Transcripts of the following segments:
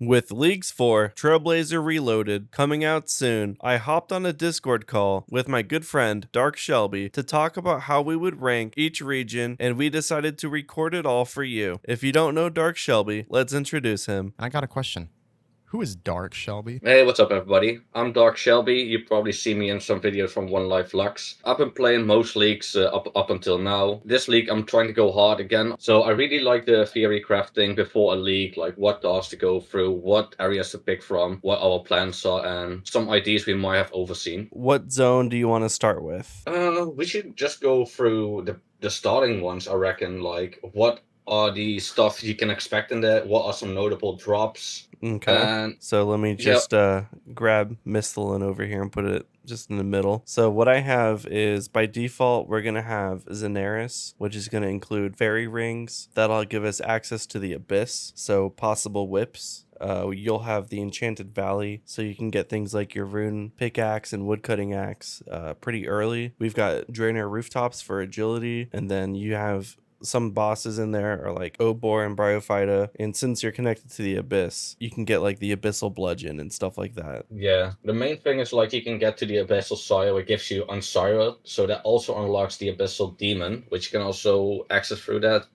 With Leagues for Trailblazer Reloaded coming out soon, I hopped on a Discord call with my good friend Dark Shelby to talk about how we would rank each region, and we decided to record it all for you. If you don't know Dark Shelby, let's introduce him. I got a question. Who is Dark Shelby? Hey, what's up, everybody? I'm Dark Shelby. You probably see me in some videos from One Life Lux. I've been playing most leagues up until now. This league, I'm trying to go hard again. So I really like the theory crafting before a league, like what tasks to go through, what areas to pick from, what our plans are, and some ideas we might have overseen. What zone do you want to start with? We should just go through the starting ones, I reckon. Like, what are the stuff you can expect in there? What are some notable drops? Okay. And So let me just grab Misthalin over here and put it just in the middle. So what I have is, by default, we're going to have Zenaris, which is going to include fairy rings. That'll give us access to the Abyss, so possible whips. You'll have the Enchanted Valley, so you can get things like your rune pickaxe and woodcutting axe pretty early. We've got Draenor Rooftops for agility, and then you have some bosses in there are like Obor and Bryophyta, and since you're connected to the Abyss, you can get like the Abyssal Bludgeon and stuff like that. yeah, the main thing is like you can get to the Abyssal Sire, which gives you Unsired, so that also unlocks the Abyssal Demon, which you can also access through the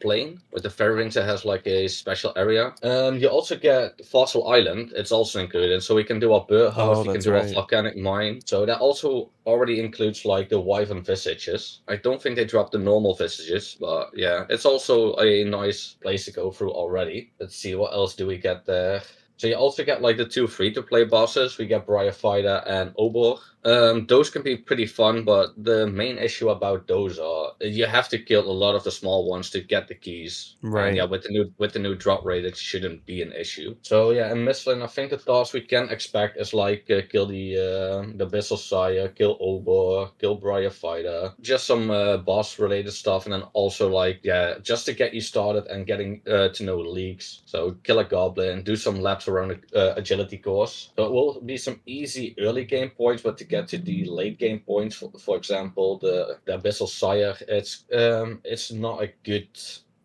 plane with the fairy rings that has like a special area. You also get Fossil Island, it's also included, so we can do our birdhouse, we can that's do right. our volcanic mine. So that also already includes like the Wyvern Visages. I don't think they dropped the normal Visages, but yeah, it's also a nice place to go through already. Let's see, what else do we get there? So you also get like the two free-to-play bosses. We get Bryophyta and Obor. Those can be pretty fun, but the main issue about those are you have to kill a lot of the small ones to get the keys. Right. And yeah, with the new drop rate, it shouldn't be an issue. So yeah, in Michelin, I think the task we can expect is like kill the Abyssal Sire, kill Obor, kill Bryophyta, just some boss-related stuff, and then also like just to get you started and getting to know leagues. So kill a goblin, do some laps around the agility course. So it will be some easy early game points, but to get to the late game points, for example, the Abyssal Sire, it's not a good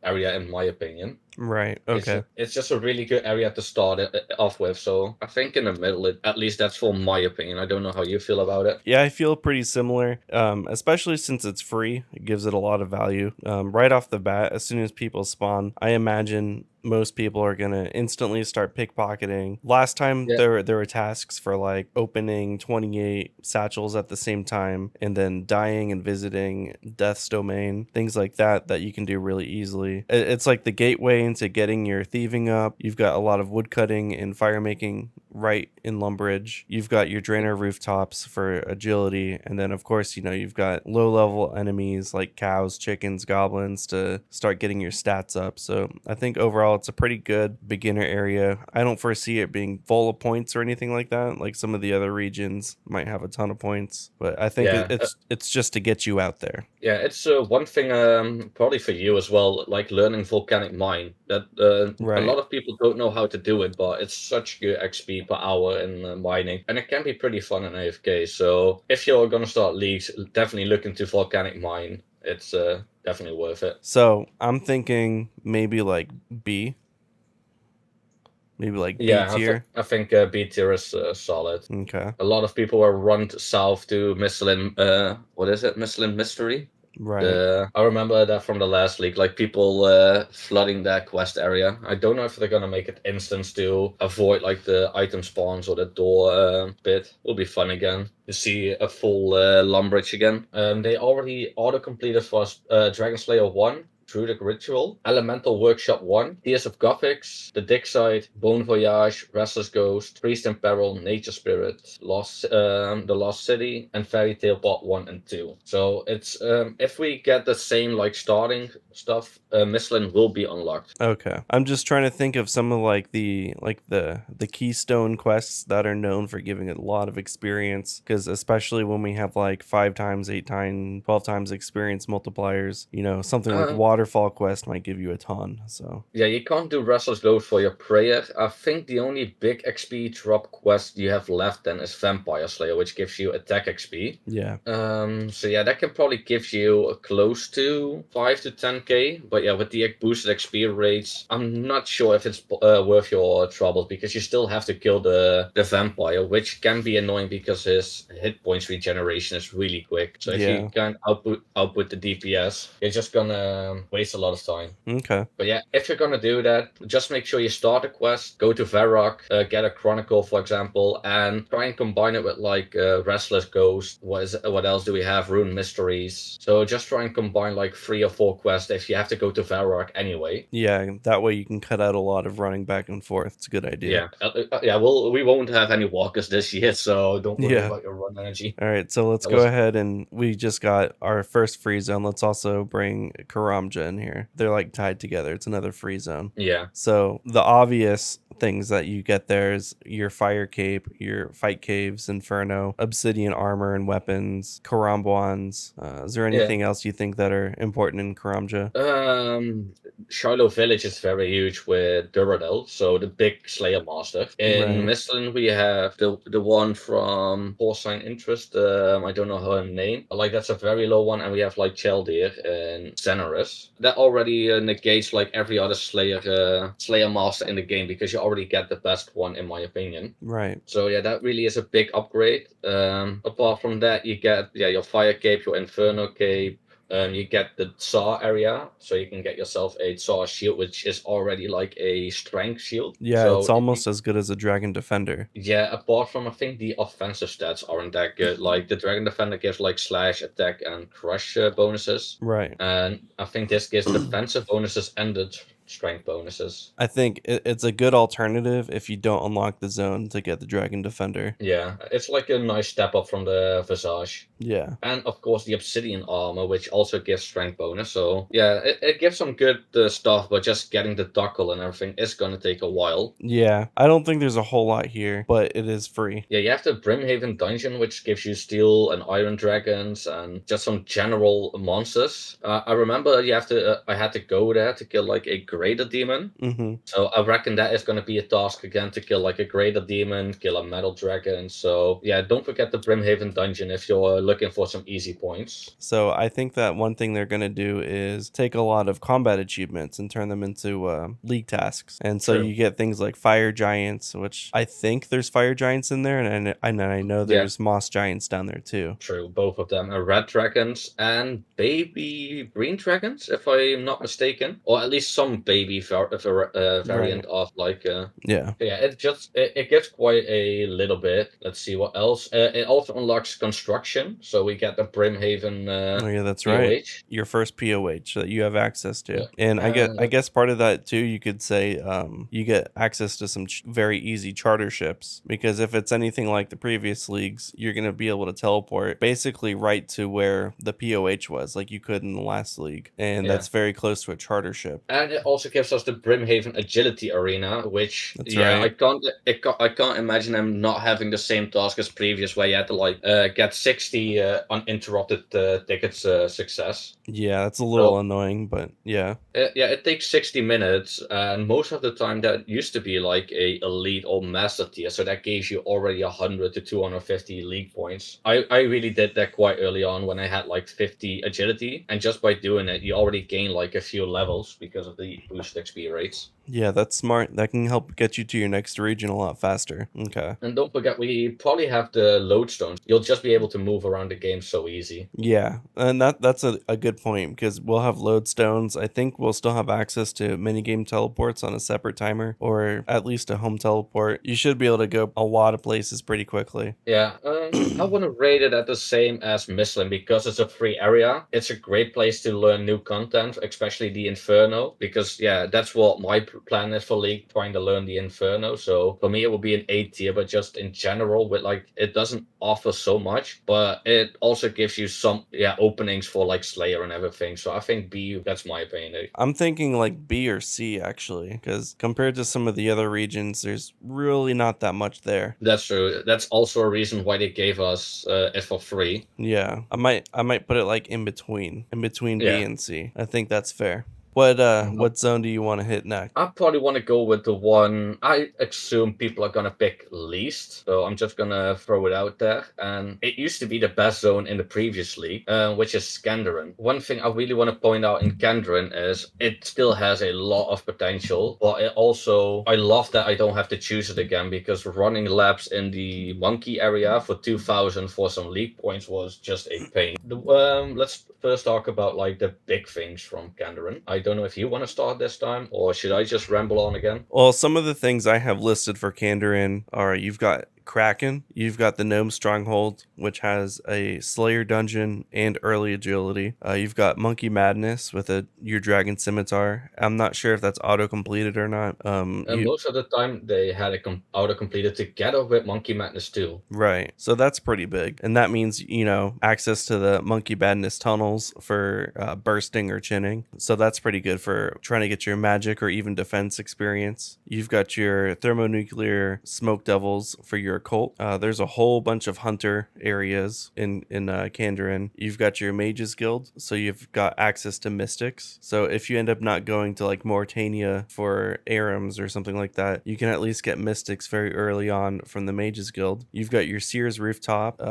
area in my opinion. Right. Okay. It's just a really good area to start it off with. So I think in the middle, at least that's for my opinion. I don't know how you feel about it. Yeah, I feel pretty similar, especially since it's free. It gives it a lot of value. Right off the bat, as soon as people spawn, I imagine most people are going to instantly start pickpocketing. Last time there were tasks for like opening 28 satchels at the same time and then dying and visiting Death's Domain, things like that you can do really easily. It's like the gateway into getting your thieving up. You've got a lot of woodcutting and fire making right in Lumbridge. You've got your Draenor Rooftops for agility, and then of course, you've got low level enemies like cows, chickens, goblins to start getting your stats up. So I think overall it's a pretty good beginner area. I don't foresee it being full of points or anything like that, like some of the other regions might have a ton of points, but I think it's just to get you out there. Yeah, it's one thing probably for you as well, like learning volcanic mine. That Right. A lot of people don't know how to do it, but it's such good XP per hour in mining, and it can be pretty fun in AFK. So if you're gonna start leagues, definitely look into volcanic mine. It's definitely worth it. So I'm thinking maybe like B. Maybe like B tier. I think B tier is solid. Okay. A lot of people are run south to Michelin. What is it? Michelin Mystery. Right. I remember that from the last league, like people flooding that quest area. I don't know if they're gonna make it instance to avoid like the item spawns or the door bit. Will be fun again to see a full Lumbridge again. They already auto completed for us Dragon Slayer 1. Druidic Ritual, Elemental Workshop 1, Tears of Gothics, The Dig Site, Bone Voyage, Restless Ghost, Priest in Peril, Nature Spirit, The Lost City, and Fairy Tale Part 1 and 2. So it's if we get the same like starting stuff, Michelin will be unlocked. Okay. I'm just trying to think of some of like the keystone quests that are known for giving a lot of experience, because especially when we have like 5 times, 8 times, 12 times experience multipliers, something like Water waterfall quest might give you a ton. So Yeah, you can't do Restless Ghost for your prayer. I think the only big XP drop quest you have left then is Vampire Slayer, which gives you attack XP. yeah, So yeah, that can probably give you close to 5 to 10k. But yeah, with the boosted XP rates, I'm not sure if it's worth your trouble, because you still have to kill the vampire, which can be annoying because his hit points regeneration is really quick. So if Yeah. you can't output the DPS, you're just gonna waste a lot of time. okay, But yeah, if you're gonna do that, just make sure you start a quest, go to Varrock, get a Chronicle, for example, and try and combine it with like Restless Ghost. What else do we have? Rune Mysteries. So just try and combine like 3 or 4 quests if you have to go to Varrock anyway. yeah. That way you can cut out a lot of running back and forth. It's a good idea. Yeah. We won't have any walkers this year, so don't worry Yeah. about your run energy. All right, so let's That go was- ahead, and we just got our first free zone. Let's also bring Karamja in here. They're like tied together. It's another free zone. Yeah. So the obvious things that you get there is your fire cape, your fight caves, Inferno, obsidian armor and weapons, Karambwans. Is there anything else you think that are important in Karamja? Shiloh Village is very huge with Duradel, so the big Slayer Master. In Right. Mistland, we have the one from Porcine Interest. I don't know her name. Like, that's a very low one, and we have like Chaldir and Xenorus. That already negates like every other Slayer Master in the game, because you already get the best one, in my opinion. Right. So yeah, that really is a big upgrade. Apart from that, you get your Fire Cape, your Inferno Cape. You get the Tsar area, so you can get yourself a Tsar shield, which is already like a strength shield. Yeah, So it's almost as good as a Dragon Defender. yeah, apart from, I think the offensive stats aren't that good. Like the Dragon Defender gives like slash, attack, and crush bonuses, Right. and I think this gives defensive bonuses and the strength bonuses. I think it's a good alternative if you don't unlock the zone to get the Dragon Defender. Yeah, it's like a nice step up from the Visage. Yeah. And of course the obsidian armor, which also gives strength bonus. So yeah, it gives some good stuff, but just getting the duckle and everything is gonna take a while. Yeah. I don't think there's a whole lot here, but it is free. Yeah, you have the Brimhaven dungeon, which gives you steel and iron dragons and just some general monsters. I remember I had to go there to kill like a greater demon. Mm-hmm. So I reckon that is going to be a task again, to kill like a greater demon, kill a metal dragon. So yeah, don't forget the Brimhaven dungeon if you're looking for some easy points. So I think that one thing they're going to do is take a lot of combat achievements and turn them into league tasks. And so True. you get things like fire giants, which I think there's fire giants in there. And I know there's moss giants down there too. True, both of them are red dragons and baby green dragons, if I'm not mistaken. Or at least some baby variant of like Yeah. it gets quite a little bit. Let's see what else. It also unlocks construction, so we get the Brimhaven Oh yeah, that's POH. right. Your first POH that you have access to. Yeah. And I guess part of that too, you could say you get access to some very easy charter ships, because if it's anything like the previous leagues, you're going to be able to teleport basically right to where the POH was, like you could in the last league. And Yeah. that's very close to a charter ship. And it also gives us the Brimhaven Agility Arena, which That's yeah, right. I can't imagine them not having the same task as previous, where you had to like get 60 uninterrupted tickets success. Yeah, that's a little annoying, but yeah. It takes 60 minutes, and most of the time that used to be like a elite or master tier, so that gave you already 100 to 250 league points. I really did that quite early on when I had like 50 agility, and just by doing it, you already gain like a few levels because of the boost XP rates. Yeah, that's smart. That can help get you to your next region a lot faster. Okay. And don't forget, we probably have the lodestones. You'll just be able to move around the game so easy. Yeah, and that's a good point, because we'll have lodestones. I think we'll still have access to minigame teleports on a separate timer, or at least a home teleport. You should be able to go a lot of places pretty quickly. Yeah, I want to rate it at the same as Mistland, because it's a free area. It's a great place to learn new content, especially the Inferno, because because that's what my plan is for League, trying to learn the Inferno. So for me, it would be an A tier, but just in general, with like it doesn't offer so much, but it also gives you some openings for like Slayer and everything. So I think B. That's my opinion. I'm thinking like B or C actually, because compared to some of the other regions, there's really not that much there. That's true. That's also a reason why they gave us it for free. Yeah, I might put it like in between B Yeah. and C. I think that's fair. What zone do you want to hit next? I probably want to go with the one I assume people are gonna pick least. So I'm just gonna throw it out there. And it used to be the best zone in the previous league, which is Skandarin. One thing I really want to point out in Skandarin is it still has a lot of potential, but it also I love that I don't have to choose it again, because running laps in the monkey area for 2,000 for some league points was just a pain. Let's first talk about like the big things from Skandarin. I don't know if you want to start this time, or should I just ramble on again? Well, some of the things I have listed for Kandarin are you've got Kraken, you've got the Gnome Stronghold, which has a Slayer dungeon and early agility. You've got Monkey Madness with your Dragon Scimitar. I'm not sure if that's auto completed or not. Most of the time they had it auto completed together with Monkey Madness too. Right. So that's pretty big. And that means, access to the Monkey Madness tunnels for bursting or chinning. So that's pretty good for trying to get your magic or even defense experience. You've got your thermonuclear smoke devils for your occult. There's a whole bunch of hunter areas in Kandarin. You've got your mages guild. So you've got access to mystics. So if you end up not going to like Mauritania for Arams or something like that, you can at least get mystics very early on from the mages guild. You've got your Seers rooftop.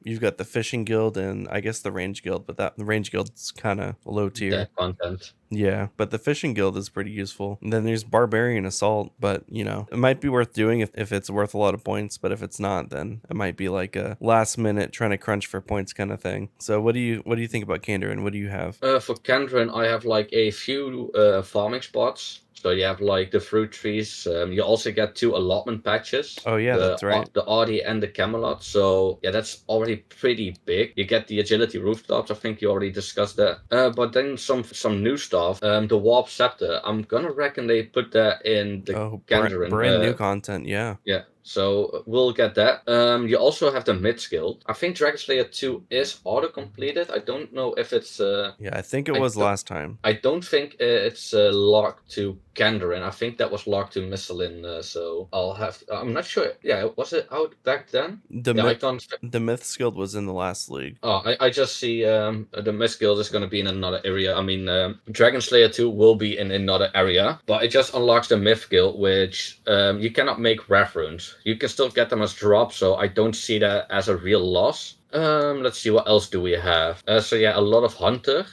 You've got the fishing guild and I guess the range guild, but the range guild's kind of low tier. That content. Yeah, but the fishing guild is pretty useful. And then there's barbarian assault, but it might be worth doing if it's worth a lot of points, but if it's not, then it might be like a last minute trying to crunch for points kind of thing. So what do you think about Kandarin? What do you have? For Kandarin, I have like a few farming spots. So you have like the fruit trees. You also get 2 allotment patches. Oh yeah, that's right. The Ardi and the Camelot. So yeah, that's already pretty big. You get the agility rooftops. I think you already discussed that. But then some new stuff. The Warp Scepter. I'm gonna reckon they put that in the Kandarin. Brand new content. Yeah. Yeah. So we'll get that. You also have the mid skill. I think Dragon Slayer 2 is auto completed. I don't know if it's. Yeah, I think it was last time. I don't think it's locked to Kandarin. I think that was locked to Misselin. So I'll have. I'm not sure. Yeah, was it out back then? The Myth Guild was in the last league. Oh, I just see the Myth Guild is going to be in another area. I mean, Dragon Slayer 2 will be in another area, but it just unlocks the Myth Guild, which you cannot make reference. You can still get them as drops, so I don't see that as a real loss. Let's see, what else do we have? So yeah, a lot of Hunter.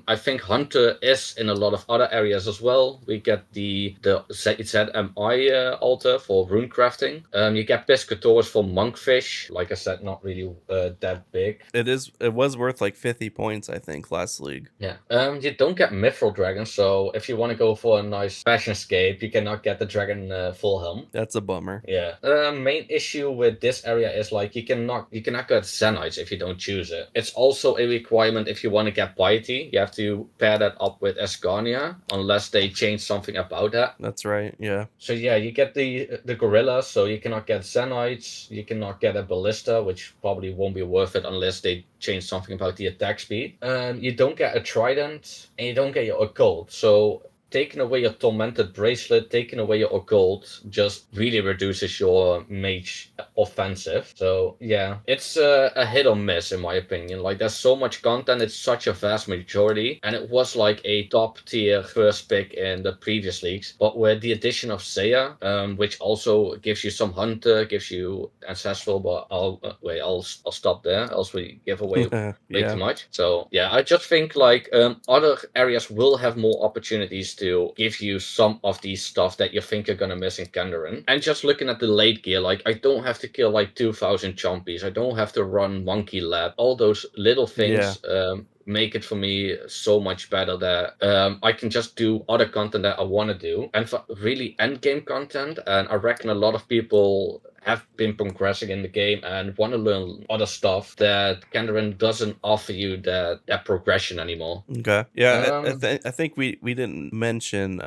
I think Hunter is in a lot of other areas as well. We get the ZMI altar for rune crafting. You get Piscators for monkfish. Like I said, not really that big. It was worth like 50 points, I think, last league. Yeah. You don't get Mithril Dragons, so if you want to go for a nice fashion scape, you cannot get the dragon full helm. That's a bummer. Yeah. Main issue with this area is like you cannot get Zenites if you don't choose it. It's also a requirement if you want to get Piety. You have to pair that up with Esgania, unless they change something about that. That's right, yeah. So yeah, you get the Gorillas, so you cannot get Zenites, you cannot get a Ballista, which probably won't be worth it unless they change something about the attack speed. You don't get a Trident, and you don't get your Occult, so taking away your Tormented Bracelet, taking away your Occult, just really reduces your mage offensive. So yeah, it's a hit or miss in my opinion. Like there's so much content, it's such a vast majority, and it was like a top tier first pick in the previous leagues. But with the addition of Seiya, which also gives you some Hunter, gives you Ancestral, but I'll stop there, else we give away way too much. So yeah, I just think like other areas will have more opportunities to give you some of these stuff that you think you're gonna miss in Kandarin. And just looking at the late gear, like I don't have to kill like 2,000 chompies. I don't have to run Monkey Lab. All those little things make it for me so much better that I can just do other content that I want to do. And for really endgame content, and I reckon a lot of people have been progressing in the game and want to learn other stuff, that Kandarin doesn't offer you that progression anymore. Okay. Yeah, Um, I think we didn't mention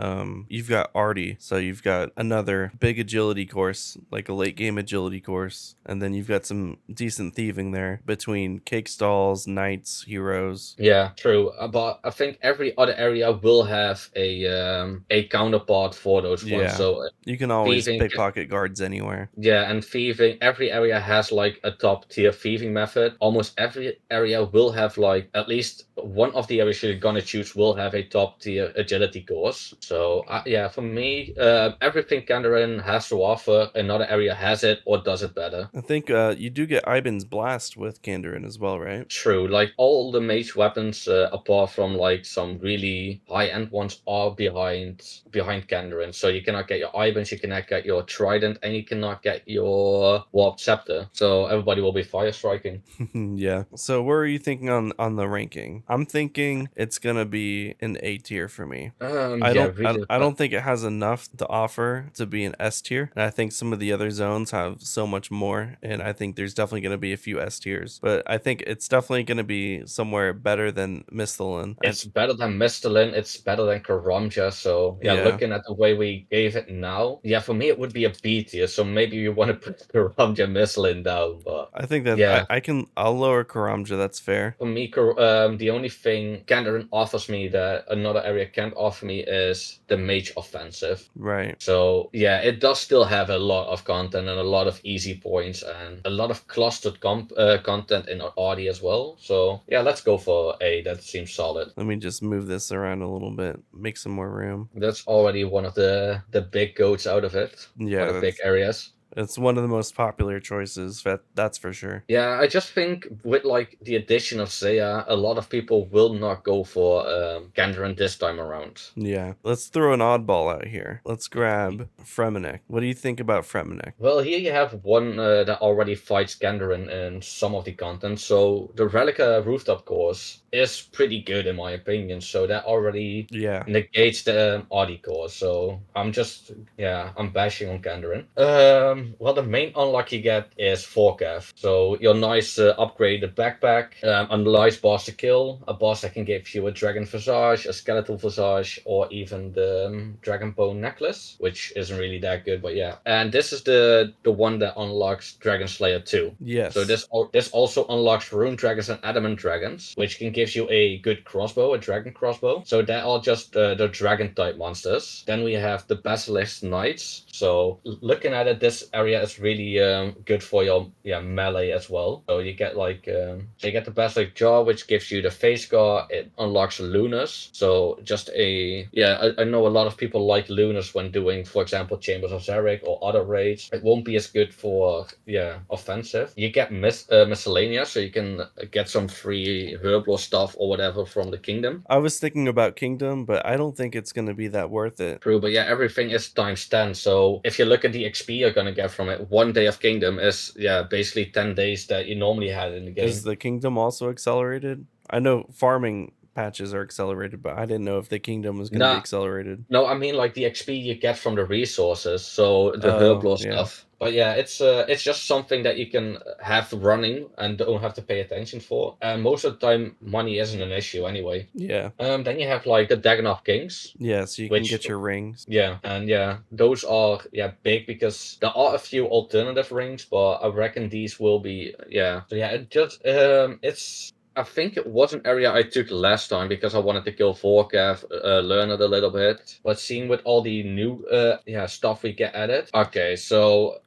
you've got Artie, so you've got another big agility course, like a late game agility course, and then you've got some decent thieving there between cake stalls, knights, heroes. Yeah, true. But I think every other area will have a counterpart for those ones. Yeah. So You can always thieving, pickpocket guards anywhere. yeah, and thieving. Every area has like a top tier thieving method. Almost every area will have like at least one of the areas you're gonna choose will have a top tier agility course. So yeah, for me, everything Kandarin has to offer, another area has it or does it better. I think you do get Ivan's Blast with Kandarin as well, right? True, like all the mage weapons, apart from like some really high-end ones, are behind Kandarin. So you cannot get your Ibans, you cannot get your Trident, and you cannot get your Warp Scepter. So everybody will be fire striking. Yeah. So where are you thinking on the ranking? I'm thinking it's gonna be an A tier for me. Yeah, really. I don't think it has enough to offer to be an S tier. And I think some of the other zones have so much more. And I think there's definitely going to be a few S tiers. But I think it's definitely going to be somewhere better than Misthalin. It's better than Misthalin, it's better than Karamja. So yeah, Yeah. looking at the way we gave it now, yeah, for me it would be a B tier. So maybe you want to put Karamja Misthalin down, but I think that yeah. I'll lower Karamja. That's fair. For me, the only thing Kandarin offers me that another area can't offer me is the mage offensive. Right. So yeah, it does still have a lot of content and a lot of easy points and a lot of clustered content in Artie as well. So yeah, let's go for A. That seems solid. Let me just move this around a little bit, make some more room. That's already one of the big goats out of it. Yeah, Or the big areas. it's one of the most popular choices. That's for sure. Yeah, I just think with like the addition of Zaya, a lot of people will not go for Kandarin this time around. Yeah. Let's throw an oddball out here. Let's grab Fremennik. What do you think about Fremennik? Well, here you have one that already fights Kandarin in some of the content. So the Relica rooftop course is pretty good in my opinion. So that already negates the Audi course. So I'm bashing on Kandarin. Well, the main unlock you get is 4cav. So your nice upgraded backpack, a nice boss to kill, a boss that can give you a dragon visage, a skeletal visage, or even the dragon bone necklace, which isn't really that good, but yeah. And this is the one that unlocks Dragon Slayer 2. Yes. So this also unlocks rune dragons and adamant dragons, which can give you a good crossbow, a dragon crossbow. So they're all just the dragon type monsters. Then we have the basilisk knights. So looking at it, this area is really good for your melee as well. So you get like you get the basilisk jaw, which gives you the face guard. It unlocks Lunas. So just I know a lot of people like Lunas when doing, for example, Chambers of Zarek or other raids. It won't be as good for offensive. You get miscellaneous, so you can get some free herblore stuff or whatever from the kingdom. I was thinking about kingdom, but I don't think it's going to be that worth it. True, but yeah, everything is times 10. So if you look at the XP you're gonna get from it, 1 day of kingdom is basically 10 days that you normally had in the game. Is the kingdom also accelerated? I know farming patches are accelerated, but I didn't know if the kingdom was going to be accelerated. No, I mean like the XP you get from the resources, so the herblore stuff. But yeah, it's just something that you can have running and don't have to pay attention for. And most of the time, money isn't an issue anyway. Yeah. Then you have like the Dagannoth Kings. Yeah, so you can get your rings. Yeah, and those are big because there are a few alternative rings, but I reckon these will be So yeah, it just it's. I think it was an area I took last time because I wanted to kill 4cav, learn it a little bit. But seeing with all the new stuff we get at it. Okay, so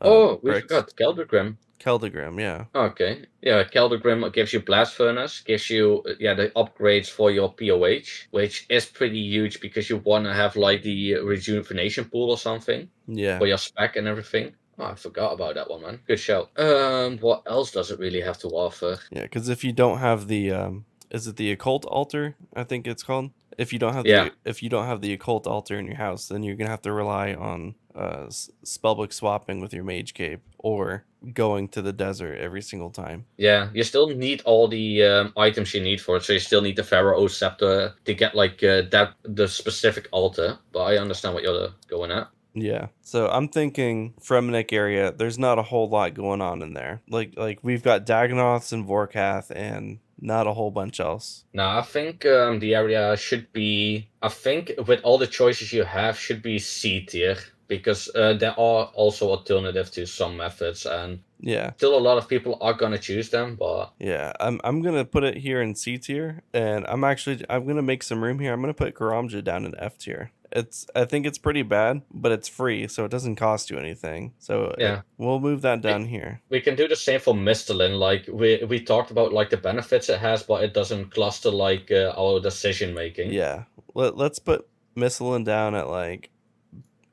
we forgot Keldrigrim. Keldrigrim, yeah. Okay, yeah, Keldrigrim gives you Blast Furnace, gives you the upgrades for your POH, which is pretty huge because you want to have like the rejuvenation pool or something. Yeah. For your spec and everything. Oh, I forgot about that one, man. Good shout. What else does it really have to offer? Yeah, because if you don't have the is it the occult altar? I think it's called. If you don't have the occult altar in your house, then you're gonna have to rely on spellbook swapping with your mage cape or going to the desert every single time. Yeah, you still need all the items you need for it. So you still need the Pharaoh Scepter to get like the specific altar. But I understand what you're going at. Yeah. So I'm thinking Fremnik area, there's not a whole lot going on in there. Like we've got Dagonoths and Vorkath and not a whole bunch else. Now, I think the area should be, I think with all the choices you have, should be C tier, because there are also alternatives to some methods, and Yeah. still a lot of people are going to choose them, but Yeah. I'm gonna put it here in C tier, and I'm gonna make some room here. I'm gonna put Karamja down in F tier. I think it's pretty bad, but it's free, so it doesn't cost you anything. So yeah. we'll move that down here. We can do the same for Misthalin. Like we talked about like the benefits it has, but it doesn't cluster like our decision making. Yeah. Let's put Missilin down at like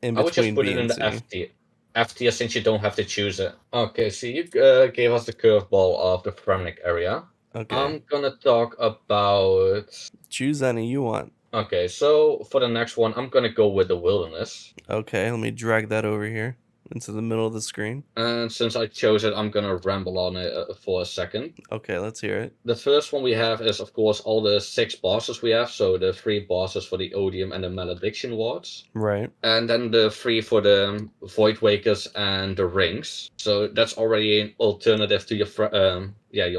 in I would just between put B it in and the C. F tier. F tier since you don't have to choose it. Okay, so you gave us the curveball of the Fremnik area. Okay. I'm gonna talk about. Choose any you want. Okay, so for the next one, I'm gonna go with the wilderness. Okay, let me drag that over here into the middle of the screen. And since I chose it, I'm gonna ramble on it for a second. Okay, let's hear it. The first one we have is, of course, all the 6 bosses we have. So the 3 bosses for the Odium and the Malediction wards. Right. And then the 3 for the Void Wakers and the rings. So that's already an alternative to your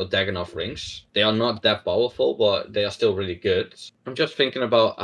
Dagonoth rings. They are not that powerful, but they are still really good. I'm just thinking about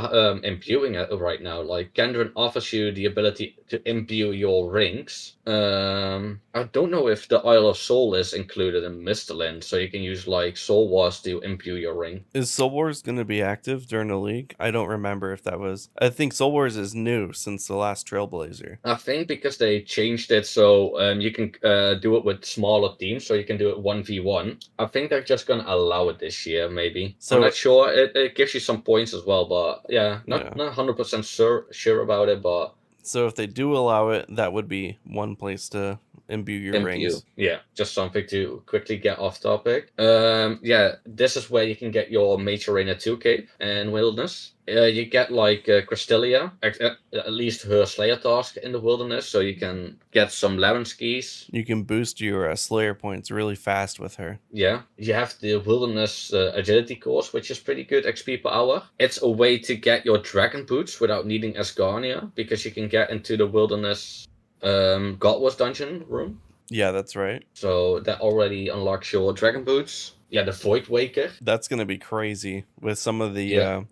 imbuing it right now. Like Gandrin offers you the ability to imbue your rings. I don't know if the Isle of Soul is included in Misthalin, so you can use like Soul Wars to imbue your ring. Is Soul Wars going to be active during the league? I don't remember if that was. I think Soul Wars is new since the last Trailblazer. I think because they changed it so you can do it with smaller teams, so you can do it 1v1. I think they're just going to allow it this year, maybe. So I'm not sure. It gives you some points as well, but yeah, not 100% sure about it, but... So if they do allow it, that would be one place to imbue your rings. Yeah, just something to quickly get off topic. Yeah, this is where you can get your Mage Arena 2 cape and Wilderness. You get like Cristelia, at least her Slayer task in the Wilderness, so you can get some Lemon skis. You can boost your Slayer points really fast with her. Yeah, you have the Wilderness Agility course, which is pretty good XP per hour. It's a way to get your Dragon Boots without needing Asgarnia, because you can get into the Wilderness God Wars dungeon room. Yeah, that's right. So that already unlocks your Dragon Boots. Yeah, the Void Waker. That's gonna be crazy with some of the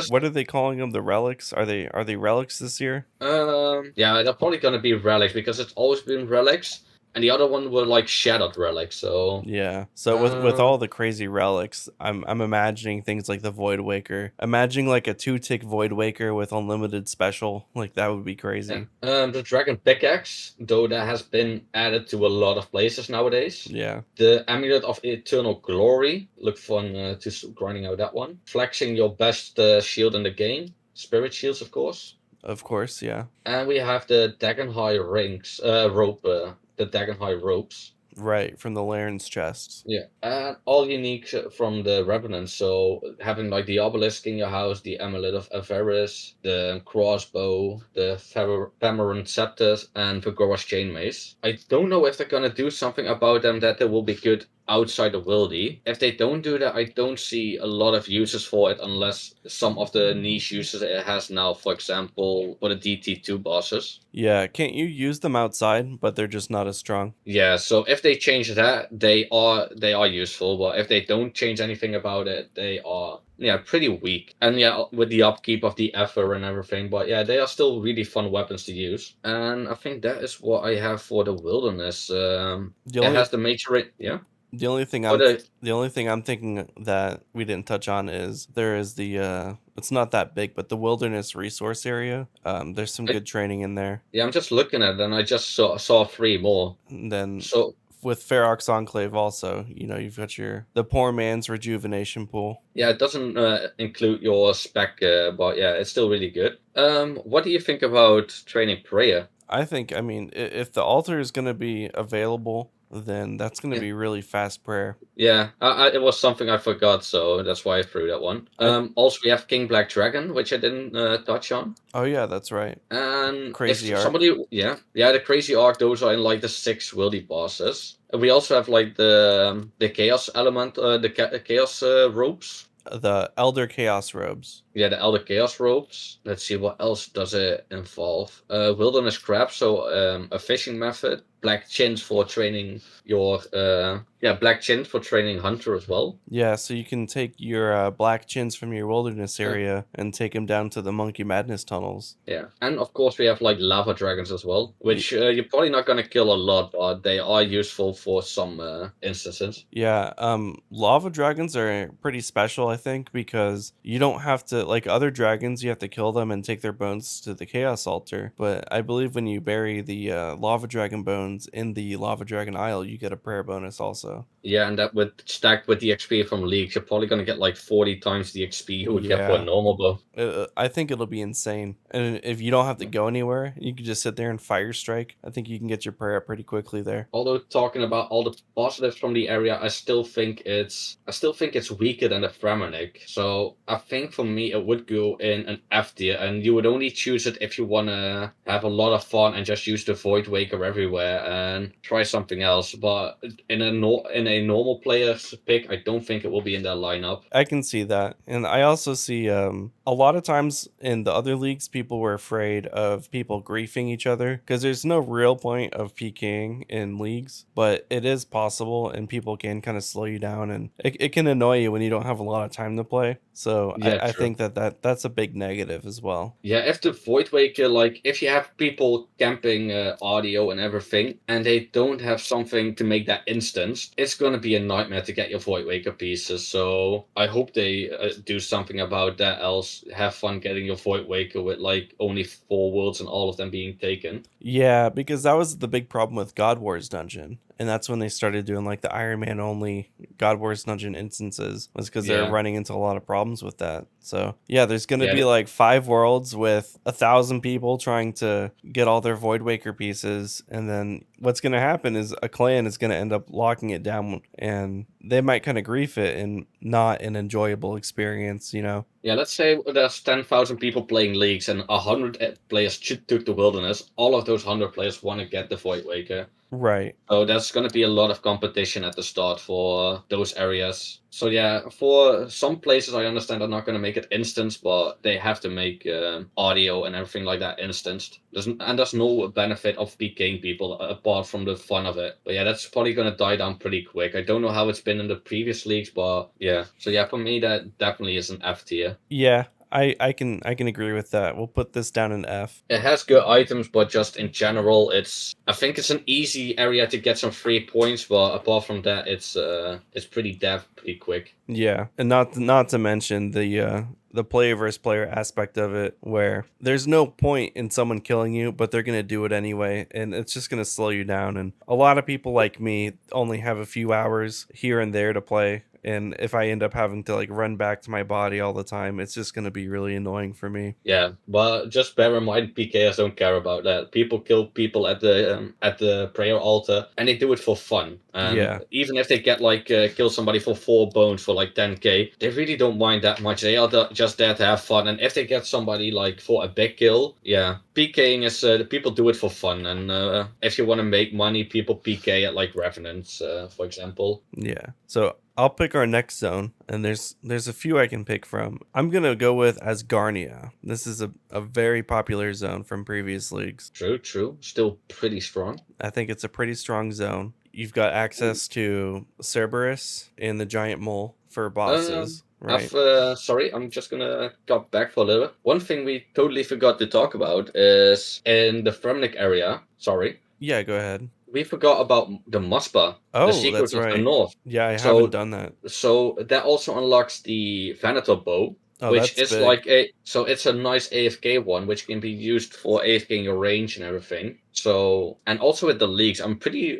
what are they calling them? The relics? Are they relics this year? Yeah, they're probably gonna be relics because it's always been relics. And the other one were like shattered relics, so... Yeah. So with all the crazy relics, I'm imagining things like the Void Waker. Imagining like a 2-tick Void Waker with unlimited special. Like, that would be crazy. Yeah. The Dragon Pickaxe, though that has been added to a lot of places nowadays. Yeah. The Amulet of Eternal Glory. Look fun to grinding out that one. Flexing your best shield in the game. Spirit shields, of course. Of course, yeah. And we have the Dagon High rings, rope... the Dagon High ropes. Right, from the Laren's chest. Yeah, and all unique from the Revenant. So having like the obelisk in your house, the Amulet of Averis, the crossbow, the Phameron scepters, and the Gora's chain mace. I don't know if they're gonna do something about them that they will be good outside of Wildy. If they don't do that, I don't see a lot of uses for it unless some of the niche uses it has now, for example, for the DT2 bosses. Yeah, can't you use them outside, but they're just not as strong? Yeah, so if they change that, they are useful, but if they don't change anything about it, they are pretty weak. And yeah, with the upkeep of the Ether and everything, but yeah, they are still really fun weapons to use. And I think that is what I have for the Wilderness. It has the major... Yeah? The only thing I'm thinking that we didn't touch on is there is the it's not that big, but the Wilderness resource area. There's some good training in there. Yeah, I'm just looking at it and I just saw 3 more. And then so with Ferox Enclave also, you've got the poor man's rejuvenation pool. Yeah, it doesn't include your spec, but yeah, it's still really good. What do you think about training prayer? I think, if the altar is going to be available, then that's going to be really fast prayer. Yeah, it was something I forgot, so that's why I threw that one. Also, we have King Black Dragon, which I didn't touch on. Oh yeah, that's right. And Crazy Arc. The Crazy Arc. Those are in like the 6 Wildy bosses. We also have like the Chaos element, the Chaos ropes. The Elder Chaos robes. Yeah, the Elder Chaos Ropes. Let's see, what else does it involve? Wilderness Crab, so a fishing method. Black Chins for training your Black Chins for training Hunter as well. Yeah, so you can take your black chins from your wilderness area and take them down to the Monkey Madness tunnels. Yeah, and of course we have like lava dragons as well, which you're probably not gonna kill a lot, but they are useful for some instances. Yeah, lava dragons are pretty special, I think, because you don't have to, like other dragons, you have to kill them and take their bones to the Chaos Altar. But I believe when you bury the lava dragon bones in the lava dragon isle, you get a prayer bonus also. Yeah, and that would stack with the XP from leagues. You're probably gonna get like 40 times the XP you would get for a Yeah. normal bow. I think it'll be insane. And if you don't have to go anywhere, you can just sit there and fire strike. I think you can get your prayer up pretty quickly there. Although talking about all the positives from the area, I still think it's weaker than the Fremennik. So I think for me it would go in an F tier, and you would only choose it if you wanna have a lot of fun and just use the Void Waker everywhere and try something else. But in a normal player's pick, I don't think it will be in their lineup. I can see that. And I also see a lot of times in the other leagues, people were afraid of people griefing each other because there's no real point of PKing in leagues, but it is possible and people can kind of slow you down and it can annoy you when you don't have a lot of time to play. So Yeah, I true. think that's a big negative as well. Yeah, if the Void Waker, like, if you have people camping audio and everything, and they don't have something to make that instance, it's gonna be a nightmare to get your Void Waker pieces. So I hope they do something about that. Else, have fun getting your Void Waker with like only 4 worlds and all of them being taken. Yeah, because that was the big problem with God Wars Dungeon. And that's when they started doing like the Iron Man only God Wars Dungeon instances, was because they're Yeah. running into a lot of problems with that. So yeah, there's gonna Yeah, be like 5 worlds with 1,000 people trying to get all their Void Waker pieces, and then what's gonna happen is a clan is gonna end up locking it down, and they might kind of grief it and not an enjoyable experience, you know? Yeah, let's say there's 10,000 people playing leagues and 100 players took the Wilderness. All of those 100 players want to get the Void Waker. Right. So there's going to be a lot of competition at the start for those areas. So yeah, for some places I understand they're not going to make it instant, but they have to make audio and everything like that instanced. There's no benefit of PKing people apart from the fun of it. But yeah, that's probably going to die down pretty quick. I don't know how it's been in the previous leagues, but yeah. So yeah, for me that definitely is an F tier. Yeah, I can agree with that. We'll put this down in F. It has good items, but just in general, I think it's an easy area to get some free points. But apart from that, it's pretty dev pretty quick. Yeah, and not to mention the player versus player aspect of it, where there's no point in someone killing you, but they're gonna do it anyway, and it's just gonna slow you down. And a lot of people like me only have a few hours here and there to play. And if I end up having to like run back to my body all the time, it's just gonna be really annoying for me. Yeah, but just bear in mind, PKers don't care about that. People kill people at the prayer altar, and they do it for fun. And Yeah. even if they get like kill somebody for 4 bones for like 10k, they really don't mind that much. They are just there to have fun. And if they get somebody like for a big kill, yeah, PKing is people do it for fun. And if you want to make money, people PK at like Revenants, for example. Yeah. So I'll pick our next zone, and there's a few I can pick from. I'm gonna go with Asgarnia. This is a very popular zone from previous leagues. True. Still pretty strong. I think it's a pretty strong zone. You've got access to Cerberus and the giant mole for bosses. Right. Sorry, I'm just gonna cut back for a little bit. One thing we totally forgot to talk about is in the Fremnik area. Sorry, Yeah, go ahead. we forgot about the Muspa, Oh, the Secrets that's of the right. North. Yeah, I So- haven't done that. So that also unlocks the Venator bow, Oh, which that's is big. it's a nice AFK one, which can be used for AFKing your range and everything. So, and also with the leagues, I'm pretty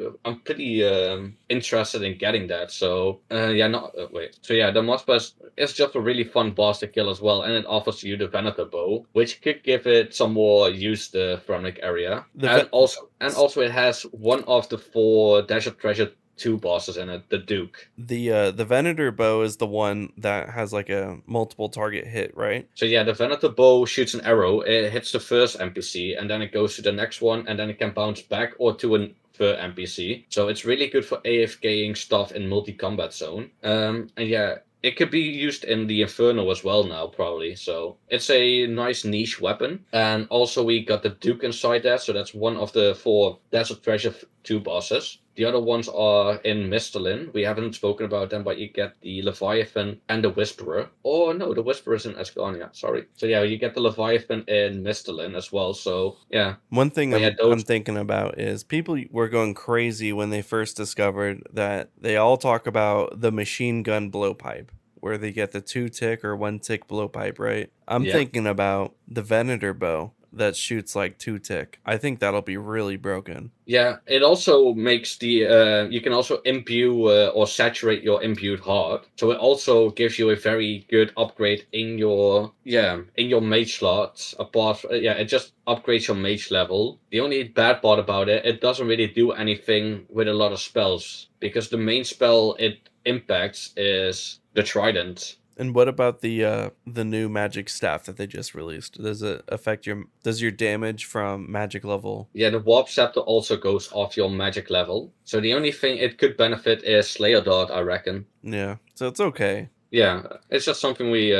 interested in getting that. So, the Muspa is just a really fun boss to kill as well, and it offers you the Venator bow, which could give it some more use the Fremnik area, and also it has one of the 4 Desert Treasure 2 bosses in it, the Duke. The Venator bow is the one that has like a multiple target hit, right? So yeah, the Venator bow shoots an arrow, it hits the first NPC, and then it goes to the next one, and then it can bounce back or to a third NPC. So it's really good for AFKing stuff in multi-combat zone. And yeah, It could be used in the Inferno as well now, probably. So it's a nice niche weapon. And also we got the Duke inside that, so that's one of the 4 Desert Treasure 2 bosses. The other ones are in Misthalin. We haven't spoken about them, but you get the Leviathan and the Whisperer. Oh no, the Whisperer is in Asgarnia. Sorry. So yeah, you get the Leviathan in Misthalin as well. So yeah. One thing But yeah, I'm thinking about is people were going crazy when they first discovered that they all talk about the machine gun blowpipe, where they get the 2-tick or 1-tick blowpipe, right? I'm Yeah. thinking about the Venator bow that shoots like 2-tick. I think that'll be really broken. Yeah, it also makes the you can also imbue or saturate your imbued heart. So it also gives you a very good upgrade in your mage slots. It just upgrades your mage level. The only bad part about it doesn't really do anything with a lot of spells, because the main spell it impacts is the trident. And what about the new magic staff that they just released? Does it affect does your damage from magic level? Yeah, the Warp Scepter also goes off your magic level. So the only thing it could benefit is Slayer Dart, I reckon. Yeah, so it's okay. Yeah, it's just something we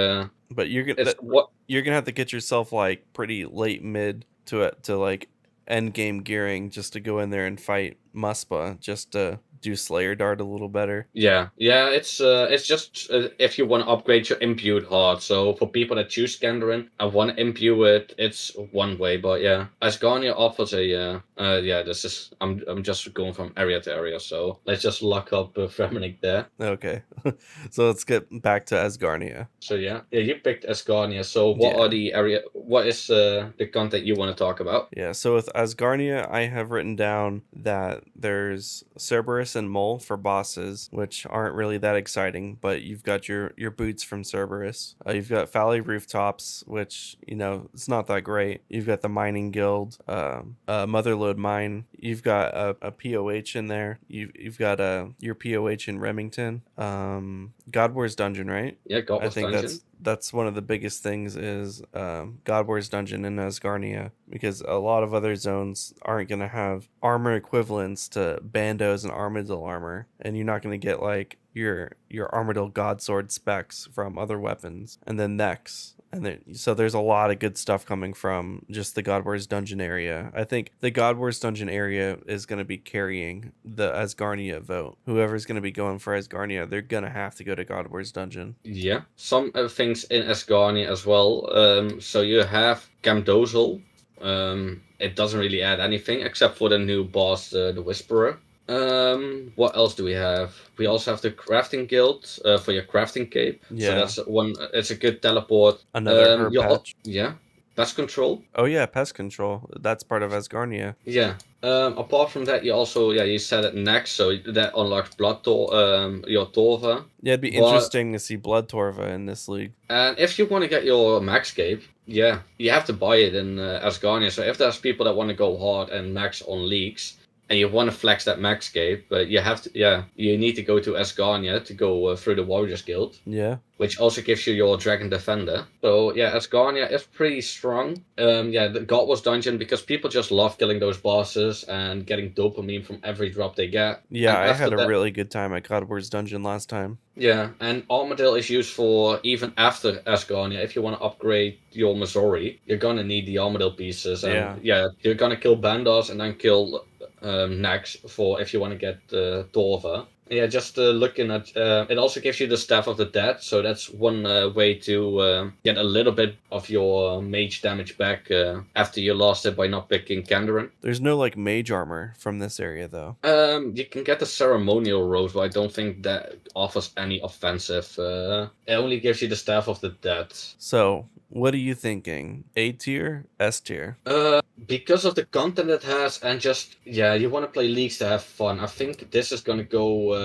But you're gonna have to get yourself like pretty late mid to like end game gearing just to go in there and fight Muspa, just to do Slayer Dart a little better. Yeah, it's just if you want to upgrade your imbued heart. So for people that choose Scandarin and want to imbue it, it's one way. But yeah, Asgarnia offers a this is I'm just going from area to area. So let's just lock up Fremennik there. Okay, so let's get back to Asgarnia. So yeah, you picked Asgarnia. So what is the content you want to talk about? Yeah, so with Asgarnia, I have written down that there's Cerberus and Mole for bosses, which aren't really that exciting, but you've got your boots from Cerberus. You've got Valley Rooftops, which, it's not that great. You've got the Mining Guild, Motherlode Mine. You've got a POH in there. You've got your POH in Remington. God War's Dungeon, right? Yeah, God War's Dungeon. I think that's one of the biggest things is God War's Dungeon in Asgarnia, because a lot of other zones aren't going to have armor equivalents to Bandos and Armadil armor, and you're not going to get like your Armadil Godsword specs from other weapons. And then next, so there's a lot of good stuff coming from just the God Wars Dungeon area. I think the God Wars Dungeon area is going to be carrying the Asgarnia vote. Whoever's going to be going for Asgarnia, they're going to have to go to God Wars Dungeon. Yeah, some things in Asgarnia as well. So you have Gamdozel. It doesn't really add anything except for the new boss, the Whisperer. What else do we have? We also have the Crafting Guild for your crafting cape. Yeah. So that's one. It's a good teleport. Another herb patch. Yeah. Pest control. Oh yeah, pest control. That's part of Asgarnia. Yeah. Apart from that, you said it next, so that unlocks your Torva. Yeah, it'd be interesting to see Blood Torva in this league. And if you want to get your max cape, yeah, you have to buy it in Asgarnia. So if there's people that want to go hard and max on leagues, and you want to flex that max cape, but you need to go to Asgarnia to go through the Warriors Guild. Yeah. Which also gives you your Dragon Defender. So yeah, Asgarnia is pretty strong. The God Wars Dungeon, because people just love killing those bosses and getting dopamine from every drop they get. Yeah, I had a really good time at God Wars Dungeon last time. Yeah, and Armadil is used for even after Asgarnia. If you want to upgrade your Missouri, you're gonna need the Armadil pieces. And you're gonna kill Bandos and then kill Nax for if you want to get Torva. Yeah, just looking at it also gives you the Staff of the Dead, so that's one way to get a little bit of your mage damage back after you lost it by not picking Kandarin. There's no like mage armor from this area though. You can get the ceremonial rose, but I don't think that offers any offensive. It only gives you the Staff of the Dead. So what are you thinking? A tier, S tier? Because of the content it has, and just you want to play leagues to have fun. I think this is gonna go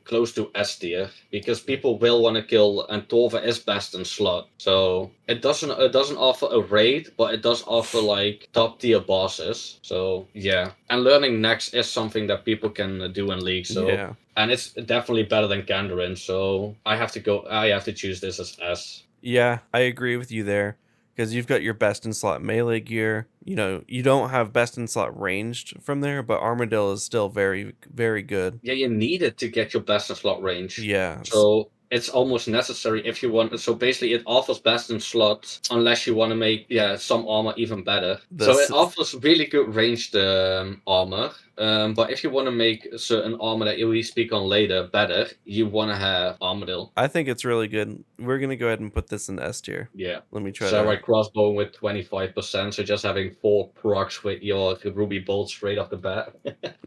close to S tier, because people will want to kill, and Torva is best in slot. So it doesn't offer a raid, but it does offer like top tier bosses. So yeah, and learning next is something that people can do in league. So yeah. And it's definitely better than Kandarin. So I have to choose this as S. Yeah, I agree with you there, because you've got your best in slot melee gear. You don't have best in slot ranged from there, but Armadil is still very, very good. Yeah, you need it to get your best in slot range. Yeah. So it's almost necessary if you want. So basically, it offers best in slots unless you want to make some armor even better. So it offers really good ranged armor. But if you want to make certain armor that we speak on later better, you want to have Armadillo. I think it's really good. We're gonna go ahead and put this in S tier. Yeah. Let me try Samurai that. crossbow with 25%, so just having 4 procs with your ruby bolt straight off the bat.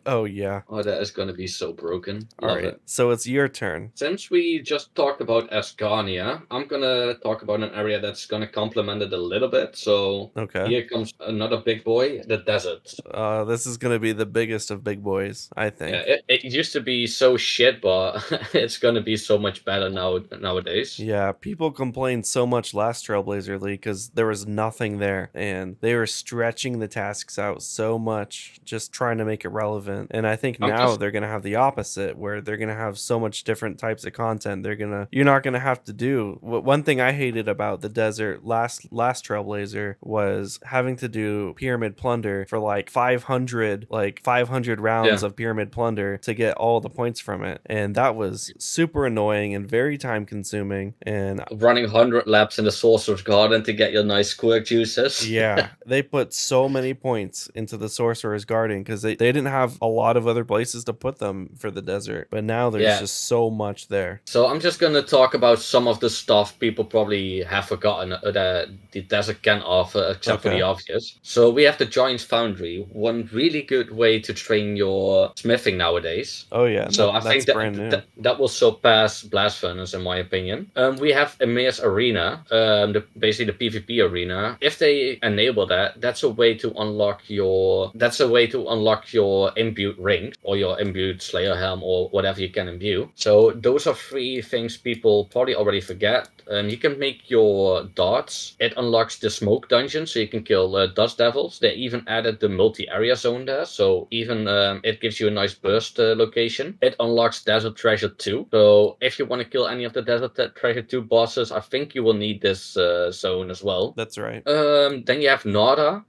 Oh yeah. Oh, that is going to be so broken. All Love right. it. So it's your turn. Since we just talked about Ascania, I'm going to talk about an area that's going to complement it a little bit. So Okay. here comes another big boy, the desert. This is gonna be the biggest of big boys, I think. Yeah, it used to be so shit, but it's going to be so much better nowadays. Yeah, people complained so much last Trailblazer League because there was nothing there, and they were stretching the tasks out so much, just trying to make it relevant. And I think now they're gonna have the opposite, where they're gonna have so much different types of content. You're not gonna have to do. One thing I hated about the desert last Trailblazer was having to do pyramid plunder for like 500 rounds of pyramid plunder to get all the points from it, and that was super annoying and very time consuming. And running 100 laps in the Sorcerer's Garden to get your nice quirk juices. Yeah, they put so many points into the Sorcerer's Garden because they didn't have a lot of other places to put them for the desert, but now there's just so much there. So I'm just going to talk about some of the stuff people probably have forgotten that the desert can offer, except for the obvious. So we have the Giant's Foundry, one really good way to train your smithing nowadays. Oh yeah, so I think that will surpass Blast Furnace in my opinion. We have Emir's Arena, basically the PvP arena. If they enable that, that's a way to unlock your imbued ring or your imbued Slayer helm or whatever you can imbue. So those are 3 things people probably already forget. You can make your darts. It unlocks the smoke dungeon, so you can kill dust devils. They even added the multi-area zone there, so even it gives you a nice burst location. It unlocks Desert Treasure 2. So if you want to kill any of the Desert Treasure 2 bosses, I think you will need this zone as well. That's right. Then you have Nada,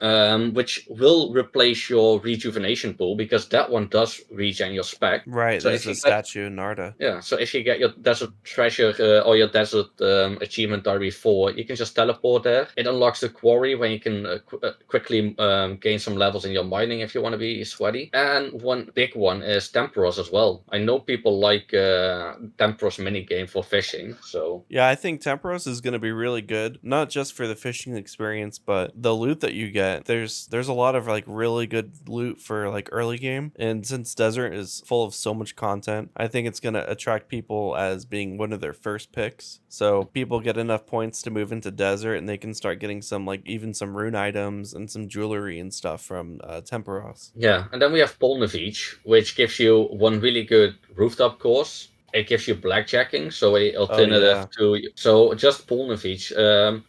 which will replace your rejuvenation pool because that one does regen your spec. Right, so there's a statue in Narda. Yeah, so if you get your Desert Treasure or your Desert Achievement Diary 4, you can just teleport there. It unlocks the Quarry when you can quickly gain some levels in your mining if you want to be sweaty. And one big one is Temporos as well. I know people like Temporos minigame for fishing, so... Yeah, I think Temporos is going to be really good, not just for the fishing experience, but the loot that you get. There's a lot of like really good loot for like early game, and since Desert is full of so much content, I think it's going to attract people as being one of their first picks. So people get enough points to move into Desert, and they can start getting some even some rune items and some jewelry and stuff from Temporos. Yeah, and then we have Polnavich, which gives you one really good rooftop course. It gives you blackjacking, so a alternative to... So just Polnavich.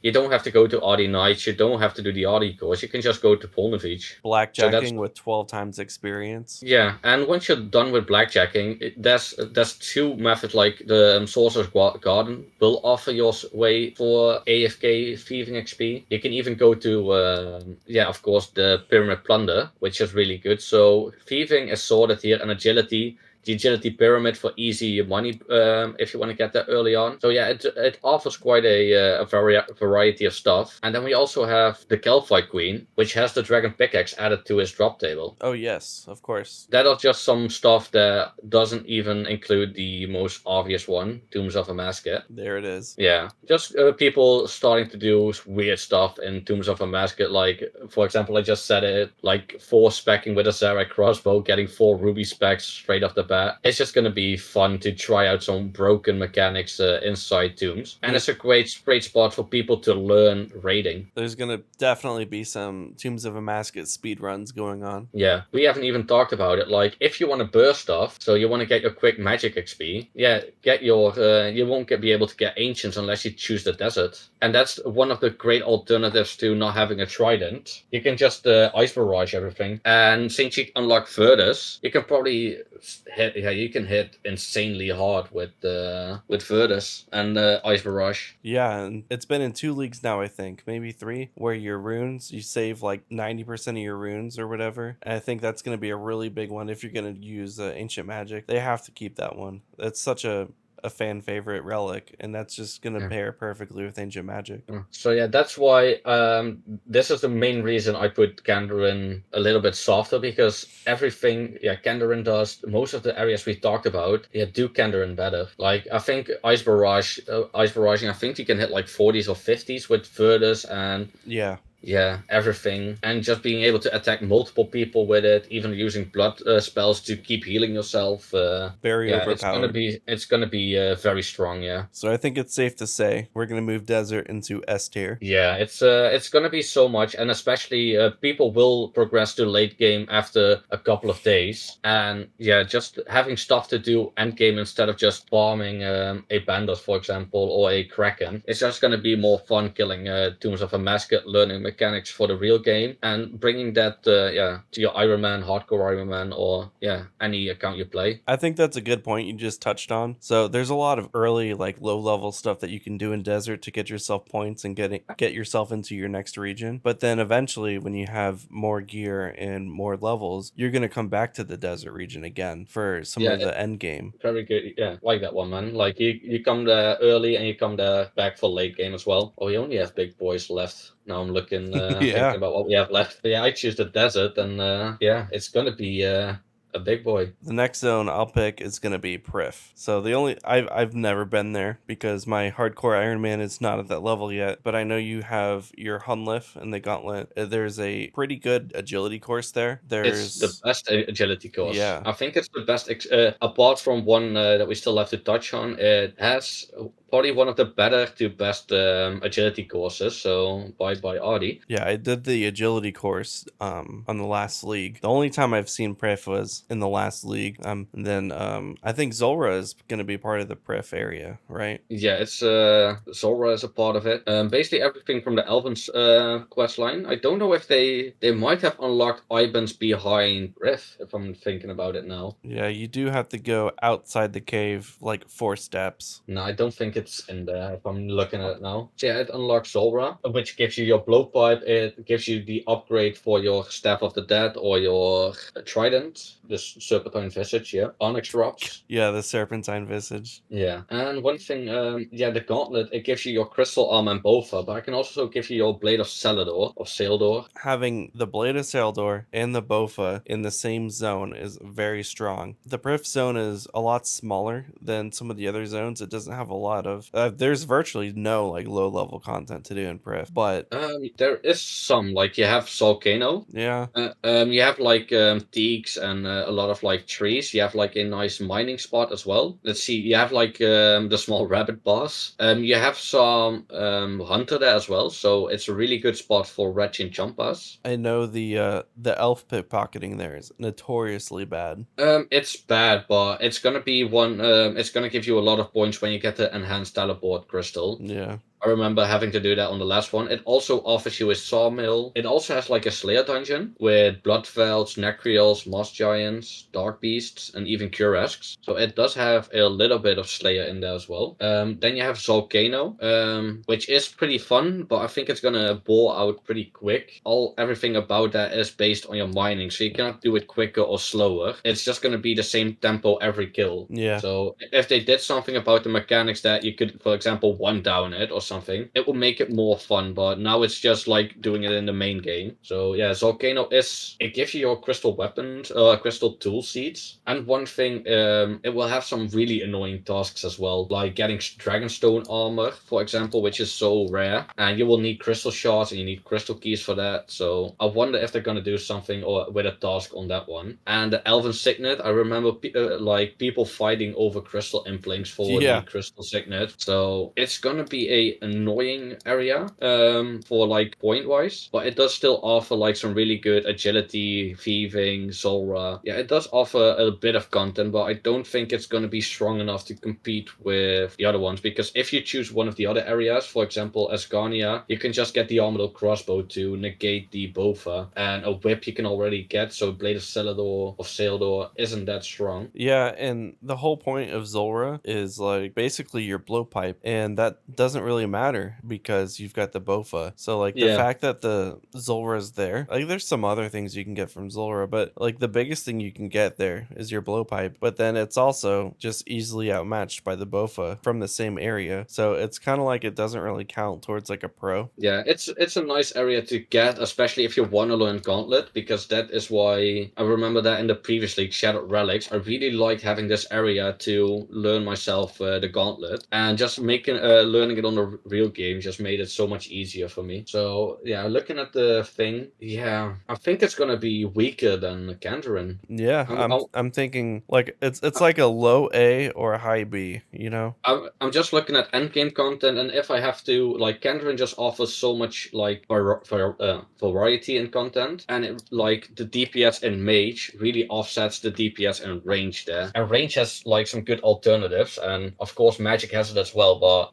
You don't have to go to Adi Knights, you don't have to do the Adi course, you can just go to Polnavich. Blackjacking with 12 times experience. Yeah, and once you're done with blackjacking, there's 2 methods, like the Sorcerer's Garden will offer your way for AFK thieving XP. You can even go to, of course, the Pyramid Plunder, which is really good. So thieving is sorted here, and agility... The agility pyramid for easy money if you want to get that early on. So yeah, it offers quite a variety of stuff. And then we also have the Kelphite Queen, which has the Dragon Pickaxe added to his drop table. Oh yes, of course. That are just some stuff that doesn't even include the most obvious one, Tombs of Amasket. There it is. Yeah, just people starting to do weird stuff in Tombs of Amasket. Like, for example, I just said it, like 4 specking with a Sarai crossbow, getting 4 ruby specs straight off the bat. It's just going to be fun to try out some broken mechanics inside Tombs. And it's a great spot for people to learn raiding. There's going to definitely be some Tombs of Amasket speedruns going on. Yeah, we haven't even talked about it. Like, if you want to burst stuff, so you want to get your quick magic XP, yeah, get your... you won't be able to get Ancients unless you choose the desert. And that's one of the great alternatives to not having a trident. You can just Ice Barrage everything. And since you unlock Furthers, you can probably hit insanely hard with Furthers and Ice Barrage. Yeah, and it's been in 2 leagues now, I think, maybe 3, where your runes, you save like 90% of your runes or whatever. And I think that's going to be a really big one if you're going to use ancient magic. They have to keep that one. It's such a a fan favorite relic, and that's just gonna Yeah. pair perfectly with Ancient Magic. So yeah, that's why this is the main reason I put Kandarin a little bit softer, because everything Kandarin does, most of the areas we talked about, do Kandarin better. Like I think Ice Barraging, I think you can hit like 40s or 50s with Verdus and Yeah, everything, and just being able to attack multiple people with it, even using blood spells to keep healing yourself. very overpowered. It's gonna be very strong. Yeah. So I think it's safe to say we're gonna move Desert into S tier. Yeah, it's gonna be so much, and especially people will progress to late game after a couple of days, and just having stuff to do end game instead of just farming a Bandit, for example, or a Kraken. It's just gonna be more fun killing Tombs of a Mascot, learning mechanics for the real game, and bringing that to your Iron Man, hardcore Iron Man, or any account you play. I think that's a good point you just touched on. So there's a lot of early, like low level stuff that you can do in Desert to get yourself points and get yourself into your next region. But then eventually, when you have more gear and more levels, you're gonna come back to the Desert region again for some Yeah, of the end game. very good. Yeah, like that one, man. Like you come there early and you come there back for late game as well. Oh, we only have big boys left. Now I'm looking, thinking Yeah. about what we have left. But yeah, I choose the desert, and it's gonna be a big boy. The next zone I'll pick is gonna be Prif. So I've never been there because my hardcore Iron Man is not at that level yet. But I know you have your Hunlif and the Gauntlet. There's a pretty good agility course there. It's the There's best agility course. Yeah. I think it's the best, apart from one that we still have to touch on. It has probably one of the better to best agility courses. So by Artie. Yeah, I did the agility course on the last league. The only time I've seen Prif was in the last league. And then I think Zulra is going to be part of the Prif area, right? Yeah, it's Zora is a part of it. Basically everything from the Elven's quest line. I don't know if they might have unlocked Iban's behind Riff, if I'm thinking about it now. Yeah, you do have to go outside the cave like 4 steps. No, I don't think it's in there if I'm looking at it now. So yeah, it unlocks Zora, which gives you your blowpipe. It gives you the upgrade for your Staff of the Dead or your Trident, this Serpentine Visage, Onyx drops. Yeah, the Serpentine Visage. Yeah, and one thing, the Gauntlet, it gives you your Crystal Arm and Bofa, but I can also give you your Blade of Salador, or Saildor. Having the Blade of Saildor and the Bofa in the same zone is very strong. The Prif zone is a lot smaller than some of the other zones. It doesn't have a lot of... there's virtually no like low-level content to do in Prif, but... there is some, like you have Volcano. Yeah. You have like teaks and a lot of like trees. You have like a nice mining spot as well. Let's see, you have like the small rabbit boss. You have some hunter there as well, so it's a really good spot for Wretch and Champas. I know the elf pickpocketing there is notoriously bad. It's bad, but it's gonna be one. It's gonna give you a lot of points when you get the enhanced teleport crystal. Yeah. I remember having to do that on the last one. It also offers you a sawmill. It also has like a Slayer dungeon with Bloodvelds, Necrials, Moss Giants, Dark Beasts, and even Curesks. So it does have a little bit of Slayer in there as well. Then you have Volcano, which is pretty fun, but I think it's gonna bore out pretty quick. Everything about that is based on your mining, so you cannot do it quicker or slower. It's just gonna be the same tempo every kill. Yeah. So if they did something about the mechanics that you could, for example, one down it or something, it will make it more fun, but now it's just like doing it in the main game. So yeah, Volcano it gives you your crystal weapons, crystal tool seeds, and one thing, it will have some really annoying tasks as well, like getting Dragonstone armor, for example, which is so rare, and you will need crystal shards and you need crystal keys for that. So I wonder if they're gonna do something or with a task on that one. And the Elven Signet, I remember like people fighting over crystal implinks for the crystal signet. So it's gonna be a annoying area for like point wise, but it does still offer like some really good agility, thieving, Zora. Yeah, it does offer a bit of content, but I don't think it's going to be strong enough to compete with the other ones, because if you choose one of the other areas, for example Asgarnia, you can just get the Armadillo crossbow to negate the Bofa, and a whip you can already get, so Blade of Saildor isn't that strong. Yeah, and the whole point of Zora is like basically your blowpipe, and that doesn't really matter because you've got the Bofa. So like the Yeah. fact that the Zulrah is there, like there's some other things you can get from Zulrah, but like the biggest thing you can get there is your blowpipe. But then it's also just easily outmatched by the Bofa from the same area. So it's kind of like it doesn't really count towards like a pro. Yeah, it's a nice area to get, especially if you want to learn Gauntlet, because that is why I remember that in the previous league, Shattered Relics, I really liked having this area to learn myself the Gauntlet, and just making learning it on the real game just made it so much easier for me. So yeah, looking at the thing, yeah, I think it's gonna be weaker than Kandarin. Yeah, I'm, I'm thinking like it's like a low A or a high B, you know? I'm just looking at endgame content, and if I have to, like, Kendrin just offers so much like variety in content, and like the DPS in Mage really offsets the DPS in Range there. And Range has like some good alternatives, and of course Magic has it as well. But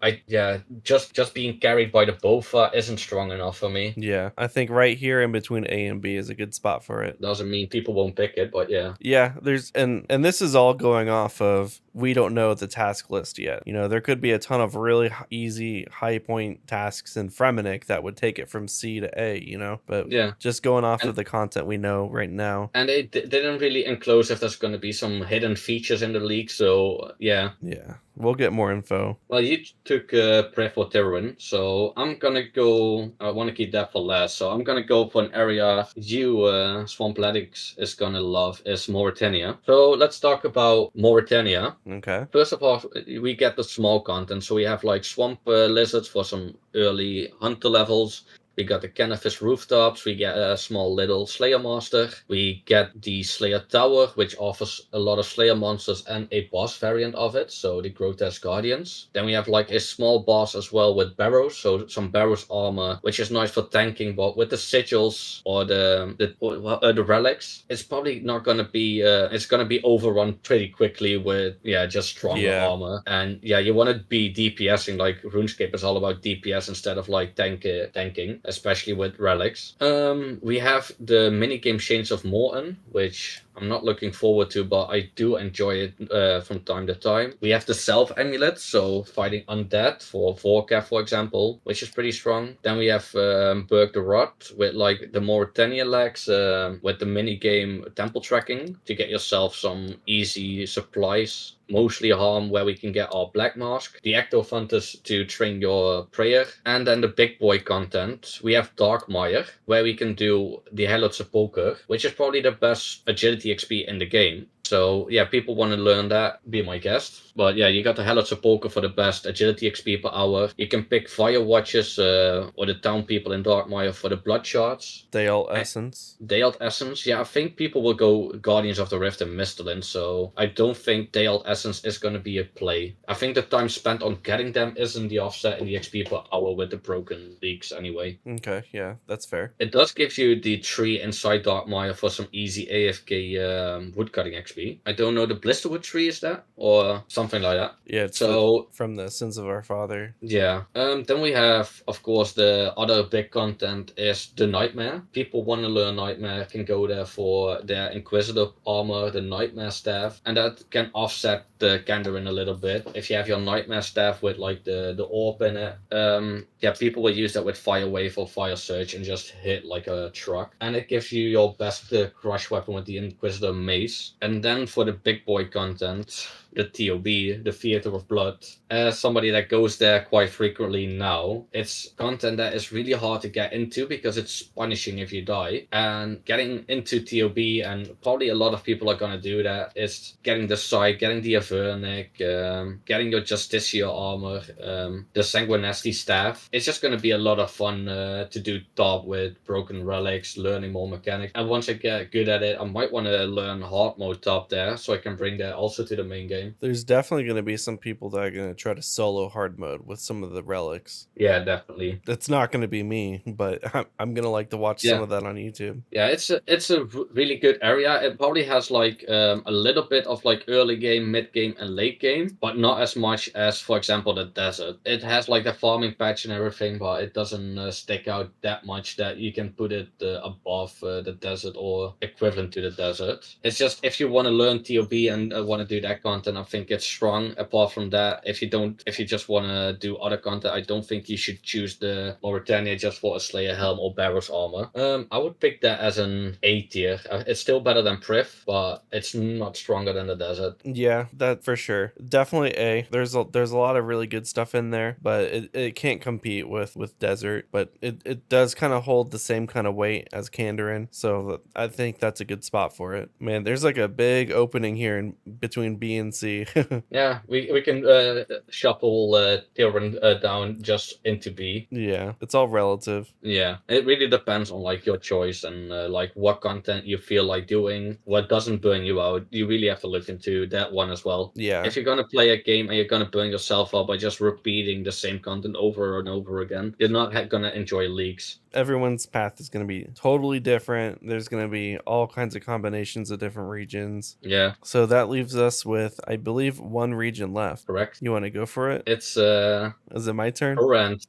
just being carried by the Bofa isn't strong enough for me. Yeah, I think right here in between A and B is a good spot for it. Doesn't mean people won't pick it, but yeah. Yeah, there's and this is all going off of we don't know the task list yet. You know, there could be a ton of really easy high point tasks in Fremenic that would take it from C to A, you know? But Yeah. just going off of the content we know right now. And they didn't really enclose if there's going to be some hidden features in the league, so yeah. Yeah, we'll get more info. Well, you took Pref or Terran, so I'm gonna go. I want to keep that for last, so I'm gonna go for an area you, Swampletics, is gonna love, is Mauritania. So let's talk about Mauritania. Okay. First of all, we get the small content, so we have like swamp lizards for some early hunter levels. We got the Canafish rooftops, we get a small little Slayer Master, we get the Slayer Tower, which offers a lot of Slayer monsters and a boss variant of it, so the Grotesque Guardians. Then we have like a small boss as well with Barrows, so some Barrows armor, which is nice for tanking, but with the sigils or the relics, it's probably not gonna be, it's gonna be overrun pretty quickly with, just stronger armor. And yeah, you want to be DPSing, like RuneScape is all about DPS instead of like tanking. Especially with relics. We have the minigame Chains of Morton, which I'm not looking forward to, but I do enjoy it from time to time. We have the Self Amulet, so fighting undead for Vorka, for example, which is pretty strong. Then we have Berg the Rod with like the Mauritania legs with the minigame Temple Tracking to get yourself some easy supplies. Mostly harm where we can get our Black Mask, the Ectophantus to train your prayer, and then the big boy content. We have Darkmire, where we can do the Helot Sepulchre, which is probably the best agility XP in the game. So yeah, people want to learn that, be my guest. But yeah, you got the Helot Sepulchre for the best agility XP per hour. You can pick Fire Watches or the town people in Darkmire for the blood shards. Dale Essence. Dale Essence, yeah, I think people will go Guardians of the Rift and Misthalin, so I don't think Dale Essence is going to be a play. I think the time spent on getting them isn't the offset in the XP per hour with the broken leagues anyway. Okay, yeah, that's fair. It does give you the tree inside Darkmire for some easy AFK woodcutting XP. I don't know, the Blisterwood tree is that? Or something like that. Yeah, it's so from the Sins of Our Father. Yeah. Then we have, of course, the other big content is the Nightmare. People want to learn Nightmare, can go there for their Inquisitor armor, the Nightmare staff, and that can offset the Kandarin a little bit. If you have your Nightmare staff with like the orb in it, people will use that with Fire Wave or Fire Surge and just hit like a truck. And it gives you your best crush weapon with the Inquisitor Mace. And then for the big boy content, the TOB, the Theater of Blood. As somebody that goes there quite frequently now, it's content that is really hard to get into because it's punishing if you die. And getting into TOB, and probably a lot of people are going to do that, is getting the Sight, getting the Avernic, getting your Justicia armor, the Sanguinesti staff. It's just going to be a lot of fun to do top with broken relics, learning more mechanics. And once I get good at it, I might want to learn hard mode top there so I can bring that also to the main game. There's definitely going to be some people that are going to try to solo hard mode with some of the relics. Yeah, definitely. That's not going to be me, but I'm going to like to watch some of that on YouTube. Yeah, it's a really good area. It probably has like a little bit of like early game, mid game, and late game, but not as much as, for example, the desert. It has like the farming patch and everything, but it doesn't stick out that much that you can put it above the desert or equivalent to the desert. It's just if you want want to learn TOB and want to do that content, I think it's strong. Apart from that, if you just want to do other content, I don't think you should choose the Mauritania just for a Slayer helm or Barrows armor. I would pick that as an A tier. It's still better than Priv, but it's not stronger than the desert. Yeah, that for sure. Definitely A. There's a lot of really good stuff in there, but it can't compete with desert, but it does kind of hold the same kind of weight as Kandarin, so I think that's a good spot for it. Man, there's like a big opening here in between B and C. Yeah, we can shuffle Tyrion down just into B. Yeah, it's all relative. Yeah, it really depends on like your choice and like what content you feel like doing, what doesn't burn you out. You really have to look into that one as well. Yeah. If you're gonna play a game and you're gonna burn yourself out by just repeating the same content over and over again, you're not gonna enjoy leagues. Everyone's path is going to be totally different. There's going to be all kinds of combinations of different regions. Yeah, So that leaves us with, I believe, one region left. correct. You want to go for it? It's Is it my turn? Orand.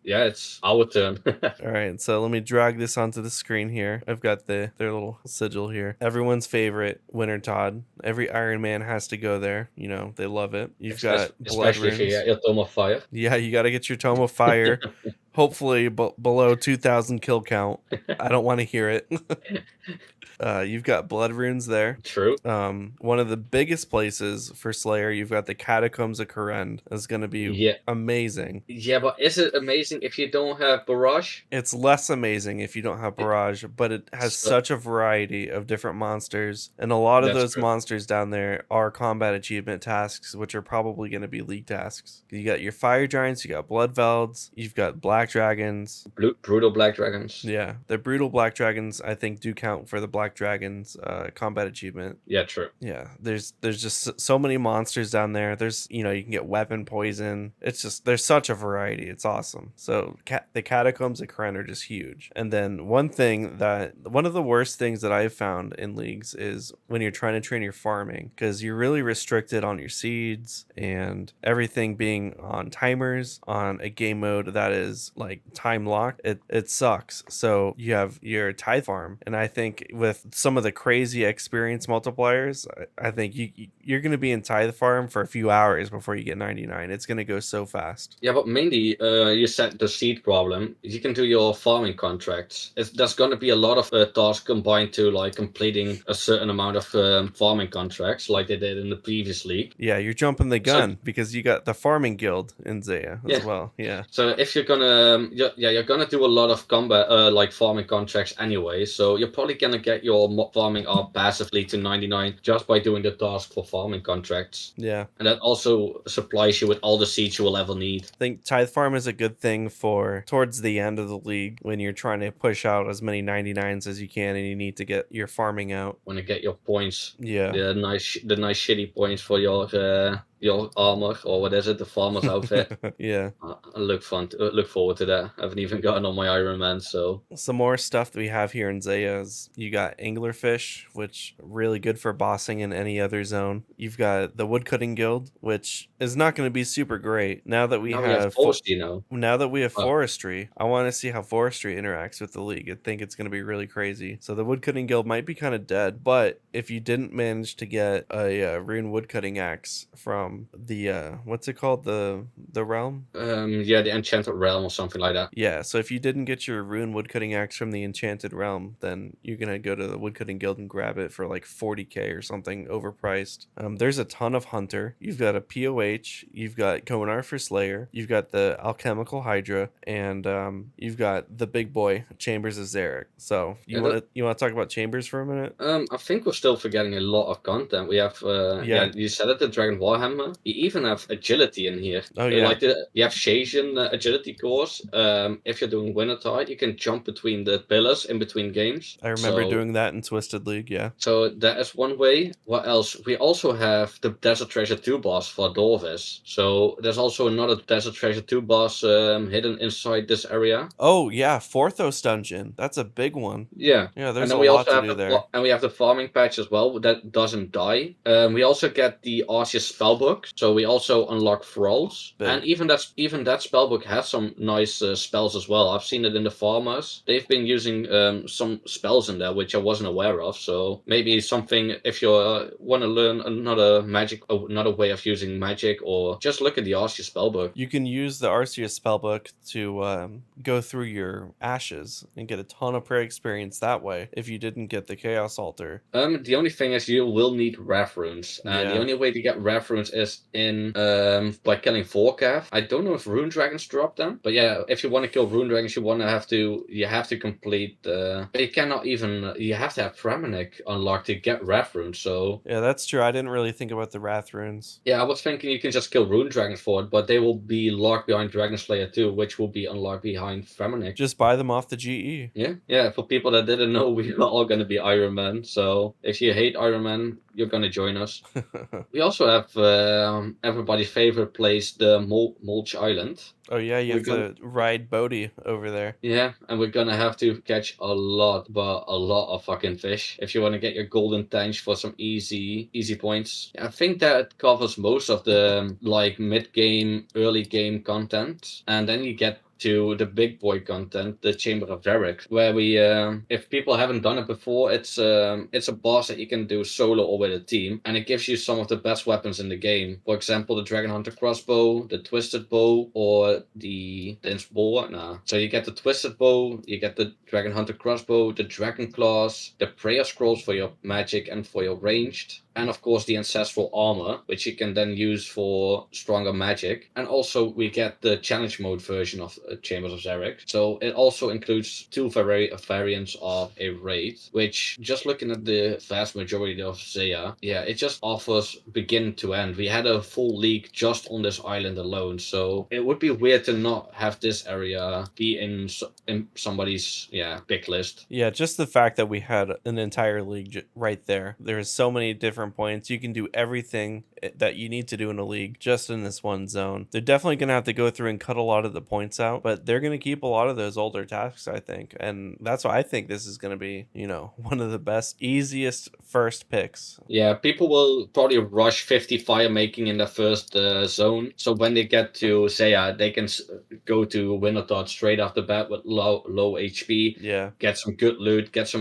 Yeah, it's our turn. All right, so let me drag this onto the screen here. I've got their little sigil here. Everyone's favorite, Winter Todd. Every Iron Man has to go there. You know, they love it. You've got blood Especially if you runes. get your Tome of Fire. Yeah, you got to get your Tome of Fire. Hopefully below 2,000 kill count. I don't want to hear it. You've got blood runes there. True. One of the biggest places for Slayer, you've got the Catacombs of Korend. That's going to be amazing. Yeah, but is it amazing if you don't have Barrage? It's less amazing if you don't have Barrage, but it has such a variety of different monsters. And a lot of those monsters down there are combat achievement tasks, which are probably going to be league tasks. You got your Fire Giants, you got Blood Velds, you've got Black Dragons. Brutal Black Dragons. Yeah, the Brutal Black Dragons, I think, do count for the Black Dragons combat achievement. Yeah, true. Yeah, there's just so many monsters down there. There's, you can get weapon poison. It's just, there's such a variety. It's awesome. So the Catacombs of Korend are just huge. And then one of the worst things that I've found in leagues is when you're trying to train your farming, because you're really restricted on your seeds and everything being on timers on a game mode that is like time locked. It sucks. So you have your tithe farm, and I think with some of the crazy experience multipliers, I think you're going to be in tithe farm for a few hours before you get 99. It's going to go so fast. Yeah, but mainly you said the seed problem. You can do your farming contracts. There's going to be a lot of tasks combined to like completing a certain amount of farming contracts like they did in the previous league. Yeah, you're jumping the gun because you got the farming guild in Zaya as well. Yeah. So if you're gonna you're gonna do a lot of combat like farming contracts anyway, so you're probably gonna get your farming up passively to 99 just by doing the task for farming contracts. Yeah. And that also supplies you with all the seeds you will ever need. I think tithe farm is a good thing for towards the end of the league when you're trying to push out as many 99s as you can and you need to get your farming out. When you get your points. Yeah. The nice shitty points for your armor, or what is it, the farmer's outfit. Yeah. I look forward to that. I haven't even gotten on my Iron Man, so. Some more stuff that we have here in Zaya's. You got Anglerfish, which really good for bossing in any other zone. You've got the Woodcutting Guild, which is not going to be super great. Now that we have forestry forestry, I want to see how forestry interacts with the league. I think it's going to be really crazy. So the Woodcutting Guild might be kind of dead, but if you didn't manage to get a rune woodcutting axe from the what's it called, the realm, the Enchanted Realm or something like that. Yeah, so if you didn't get your rune woodcutting axe from the Enchanted Realm, then you're gonna go to the Woodcutting Guild and grab it for like 40k or something overpriced. There's a ton of Hunter. You've got a POH, you've got Konar for Slayer, you've got the Alchemical Hydra, and you've got the big boy Chambers of Zarek. So you want to talk about Chambers for a minute? I think we're still forgetting a lot of content. We have you said it, the Dragon Warhammer. You even have agility in here. Oh yeah. You have Shasian agility course. If you're doing Wintertide, you can jump between the pillars in between games. I remember doing that in Twisted League, yeah. So that is one way. What else? We also have the Desert Treasure 2 boss for Dorvis. So there's also another Desert Treasure 2 boss hidden inside this area. Oh yeah, Forthos dungeon. That's a big one. Yeah. Yeah, there's a lot to do there. And we have the farming patch as well that doesn't die. We also get the Arceus Spellbook, spellbook. So we also unlock thralls, Big. and even that spellbook has some nice spells as well. I've seen it in the farmers. They've been using some spells in there which I wasn't aware of. So maybe something if you want to learn another way of using magic, or just look at the Arceus spellbook. You can use the Arceus spellbook to go through your ashes and get a ton of prayer experience that way if you didn't get the Chaos Altar. The only thing is you will need ref runes, and the Yeah. only way to get ref runes is in by killing Vorkath. I don't know if rune dragons drop them, but yeah, if you want to kill rune dragons, you have to complete. You cannot even. You have to have Premonic unlocked to get ref runes. So Yeah, that's true. I didn't really think about the Wrath runes. yeah, I was thinking you can just kill rune dragons for it, but they will be locked behind Dragon Slayer too, which will be unlocked behind Premonic. Just buy them off the GE. Yeah. For people that didn't know, we are all gonna be Iron Man. So if you hate Iron Man, you're gonna join us. We also have everybody's favorite place, the Mulch Island. Oh yeah, you have to ride Bodhi over there. Yeah, and we're gonna have to catch a lot of fucking fish if you want to get your golden tanch for some easy points. I think that covers most of the like mid game, early game content, and then you get to the big boy content, the Chamber of Varric, where we, if people haven't done it before, it's a boss that you can do solo or with a team, and it gives you some of the best weapons in the game. For example, the Dragon Hunter crossbow, the Twisted Bow, or the Bow. Nah. So you get the Twisted Bow, you get the Dragon Hunter crossbow, the Dragon Claws, the Prayer Scrolls for your magic and for your ranged, and of course the Ancestral Armor, which you can then use for stronger magic. And also we get the challenge mode version of Chambers of Zarek. So it also includes two variants of a raid, which, just looking at the vast majority of Zeya, yeah, it just offers begin to end. We had a full league just on this island alone, so it would be weird to not have this area be in somebody's pick list. Yeah, just the fact that we had an entire league right there. There's so many different points. You can do everything that you need to do in a league just in this one zone. They're definitely going to have to go through and cut a lot of the points out, but they're going to keep a lot of those older tasks, I think. And that's why I think this is going to be, one of the best, easiest first picks. Yeah, people will probably rush 50 fire making in the first zone. So when they get to Zeya, they can go to Wintertot straight off the bat with low HP. Yeah. Get some good loot, get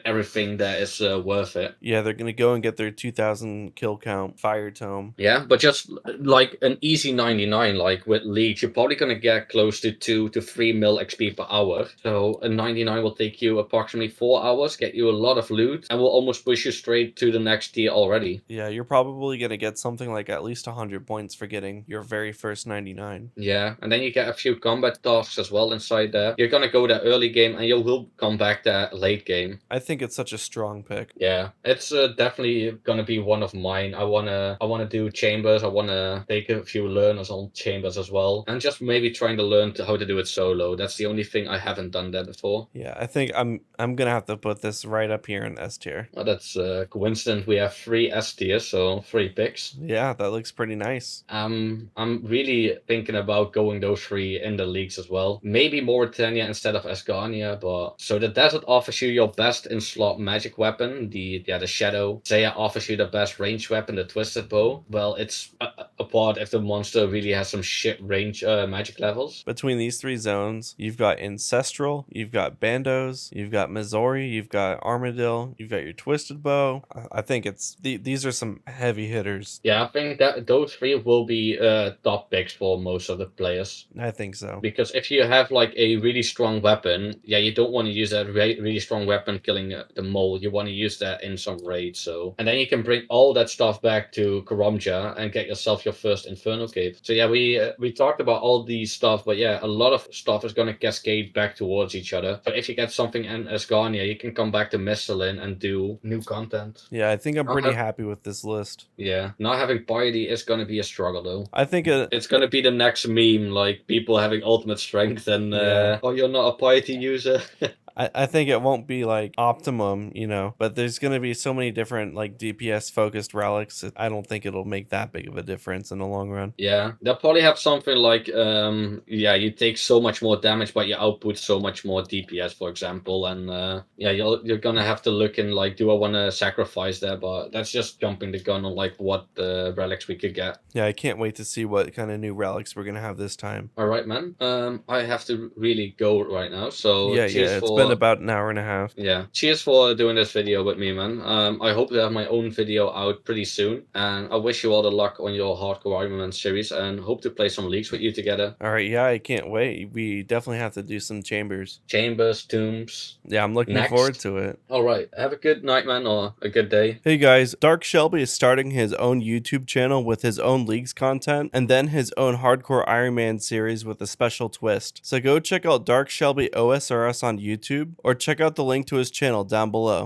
everything that is worth it. Yeah, they're going to go and get their 2,000 kill count fire tome. Yeah, but just like an easy 99, like with leagues, you're probably going to get close to 2 to 3 mil XP per hour. So a 99 will take you approximately 4 hours, get you a lot of loot, and will almost push you straight to the next tier already. Yeah, you're probably going to get something like at least 100 points for getting your very first 99. Yeah, and then you get a few combat tasks as well inside there. You're going to go that early game, and you will come back that late game. I think it's such a strong pick. Yeah, it's definitely going to be one of mine. I wanna do Chambers. I wanna take a few learners on Chambers as well, and just maybe trying to learn how to do it solo. That's the only thing I haven't done that before. Yeah, I think I'm gonna have to put this right up here in S tier. Well, that's coincident. We have 3 S tiers, so 3 picks. Yeah, that looks pretty nice. I'm really thinking about going those 3 in the leagues as well. Maybe Mauritania instead of Asgarnia, but so the desert offers you your best in slot magic weapon, the Shadow. Zeya offers you the best range weapon, the Twisted Bow. Well, it's apart if the monster really has some shit range magic levels. Between these 3 zones, you've got Ancestral, you've got Bandos, you've got Missouri, you've got Armadillo, you've got your Twisted Bow. I think these are some heavy hitters. Yeah, I think that those 3 will be top picks for most of the players. I think so. Because if you have like a really strong weapon, you don't want to use that really strong weapon killing the mole. You want to use that in some raid. So, and then you can bring all that stuff back to Karamja and get yourself your first Infernal Cave. So yeah, we talked about all these stuff, but yeah, a lot of stuff is going to cascade back towards each other. But if you get something in Asgarnia, you can come back to Mistlin and do new content. Yeah, I think I'm pretty happy with this list. Yeah, not having Piety is going to be a struggle though. I think it's going to be the next meme, like people having ultimate strength and oh, you're not a Piety user. I think it won't be like optimum, you know, but there's going to be so many different like DPS focused relics. I don't think it'll make that big of a difference in the long run. Yeah, they'll probably have something like, yeah, you take so much more damage, but you output so much more DPS, for example. And yeah, you're gonna have to look in like, do I want to sacrifice that? But that's just jumping the gun on like what relics we could get. Yeah, I can't wait to see what kind of new relics we're going to have this time. All right, man. I have to really go right now. So Yeah, cheers it's for been about an hour and a half. yeah, cheers for doing this video with me, man. I hope to have my own video out pretty soon, and I wish you all the luck on your Hardcore Iron Man series, and hope to play some leagues with you together. All right, yeah, I can't wait. We definitely have to do some chambers. Chambers, tombs. Yeah, I'm looking Next. forward to it. All right, have a good night, man, or a good day. Hey guys, Dark Shelby is starting his own YouTube channel with his own leagues content and then his own Hardcore Iron Man series with a special twist. So go check out Dark Shelby OSRS on YouTube or check out the link to his channel down below.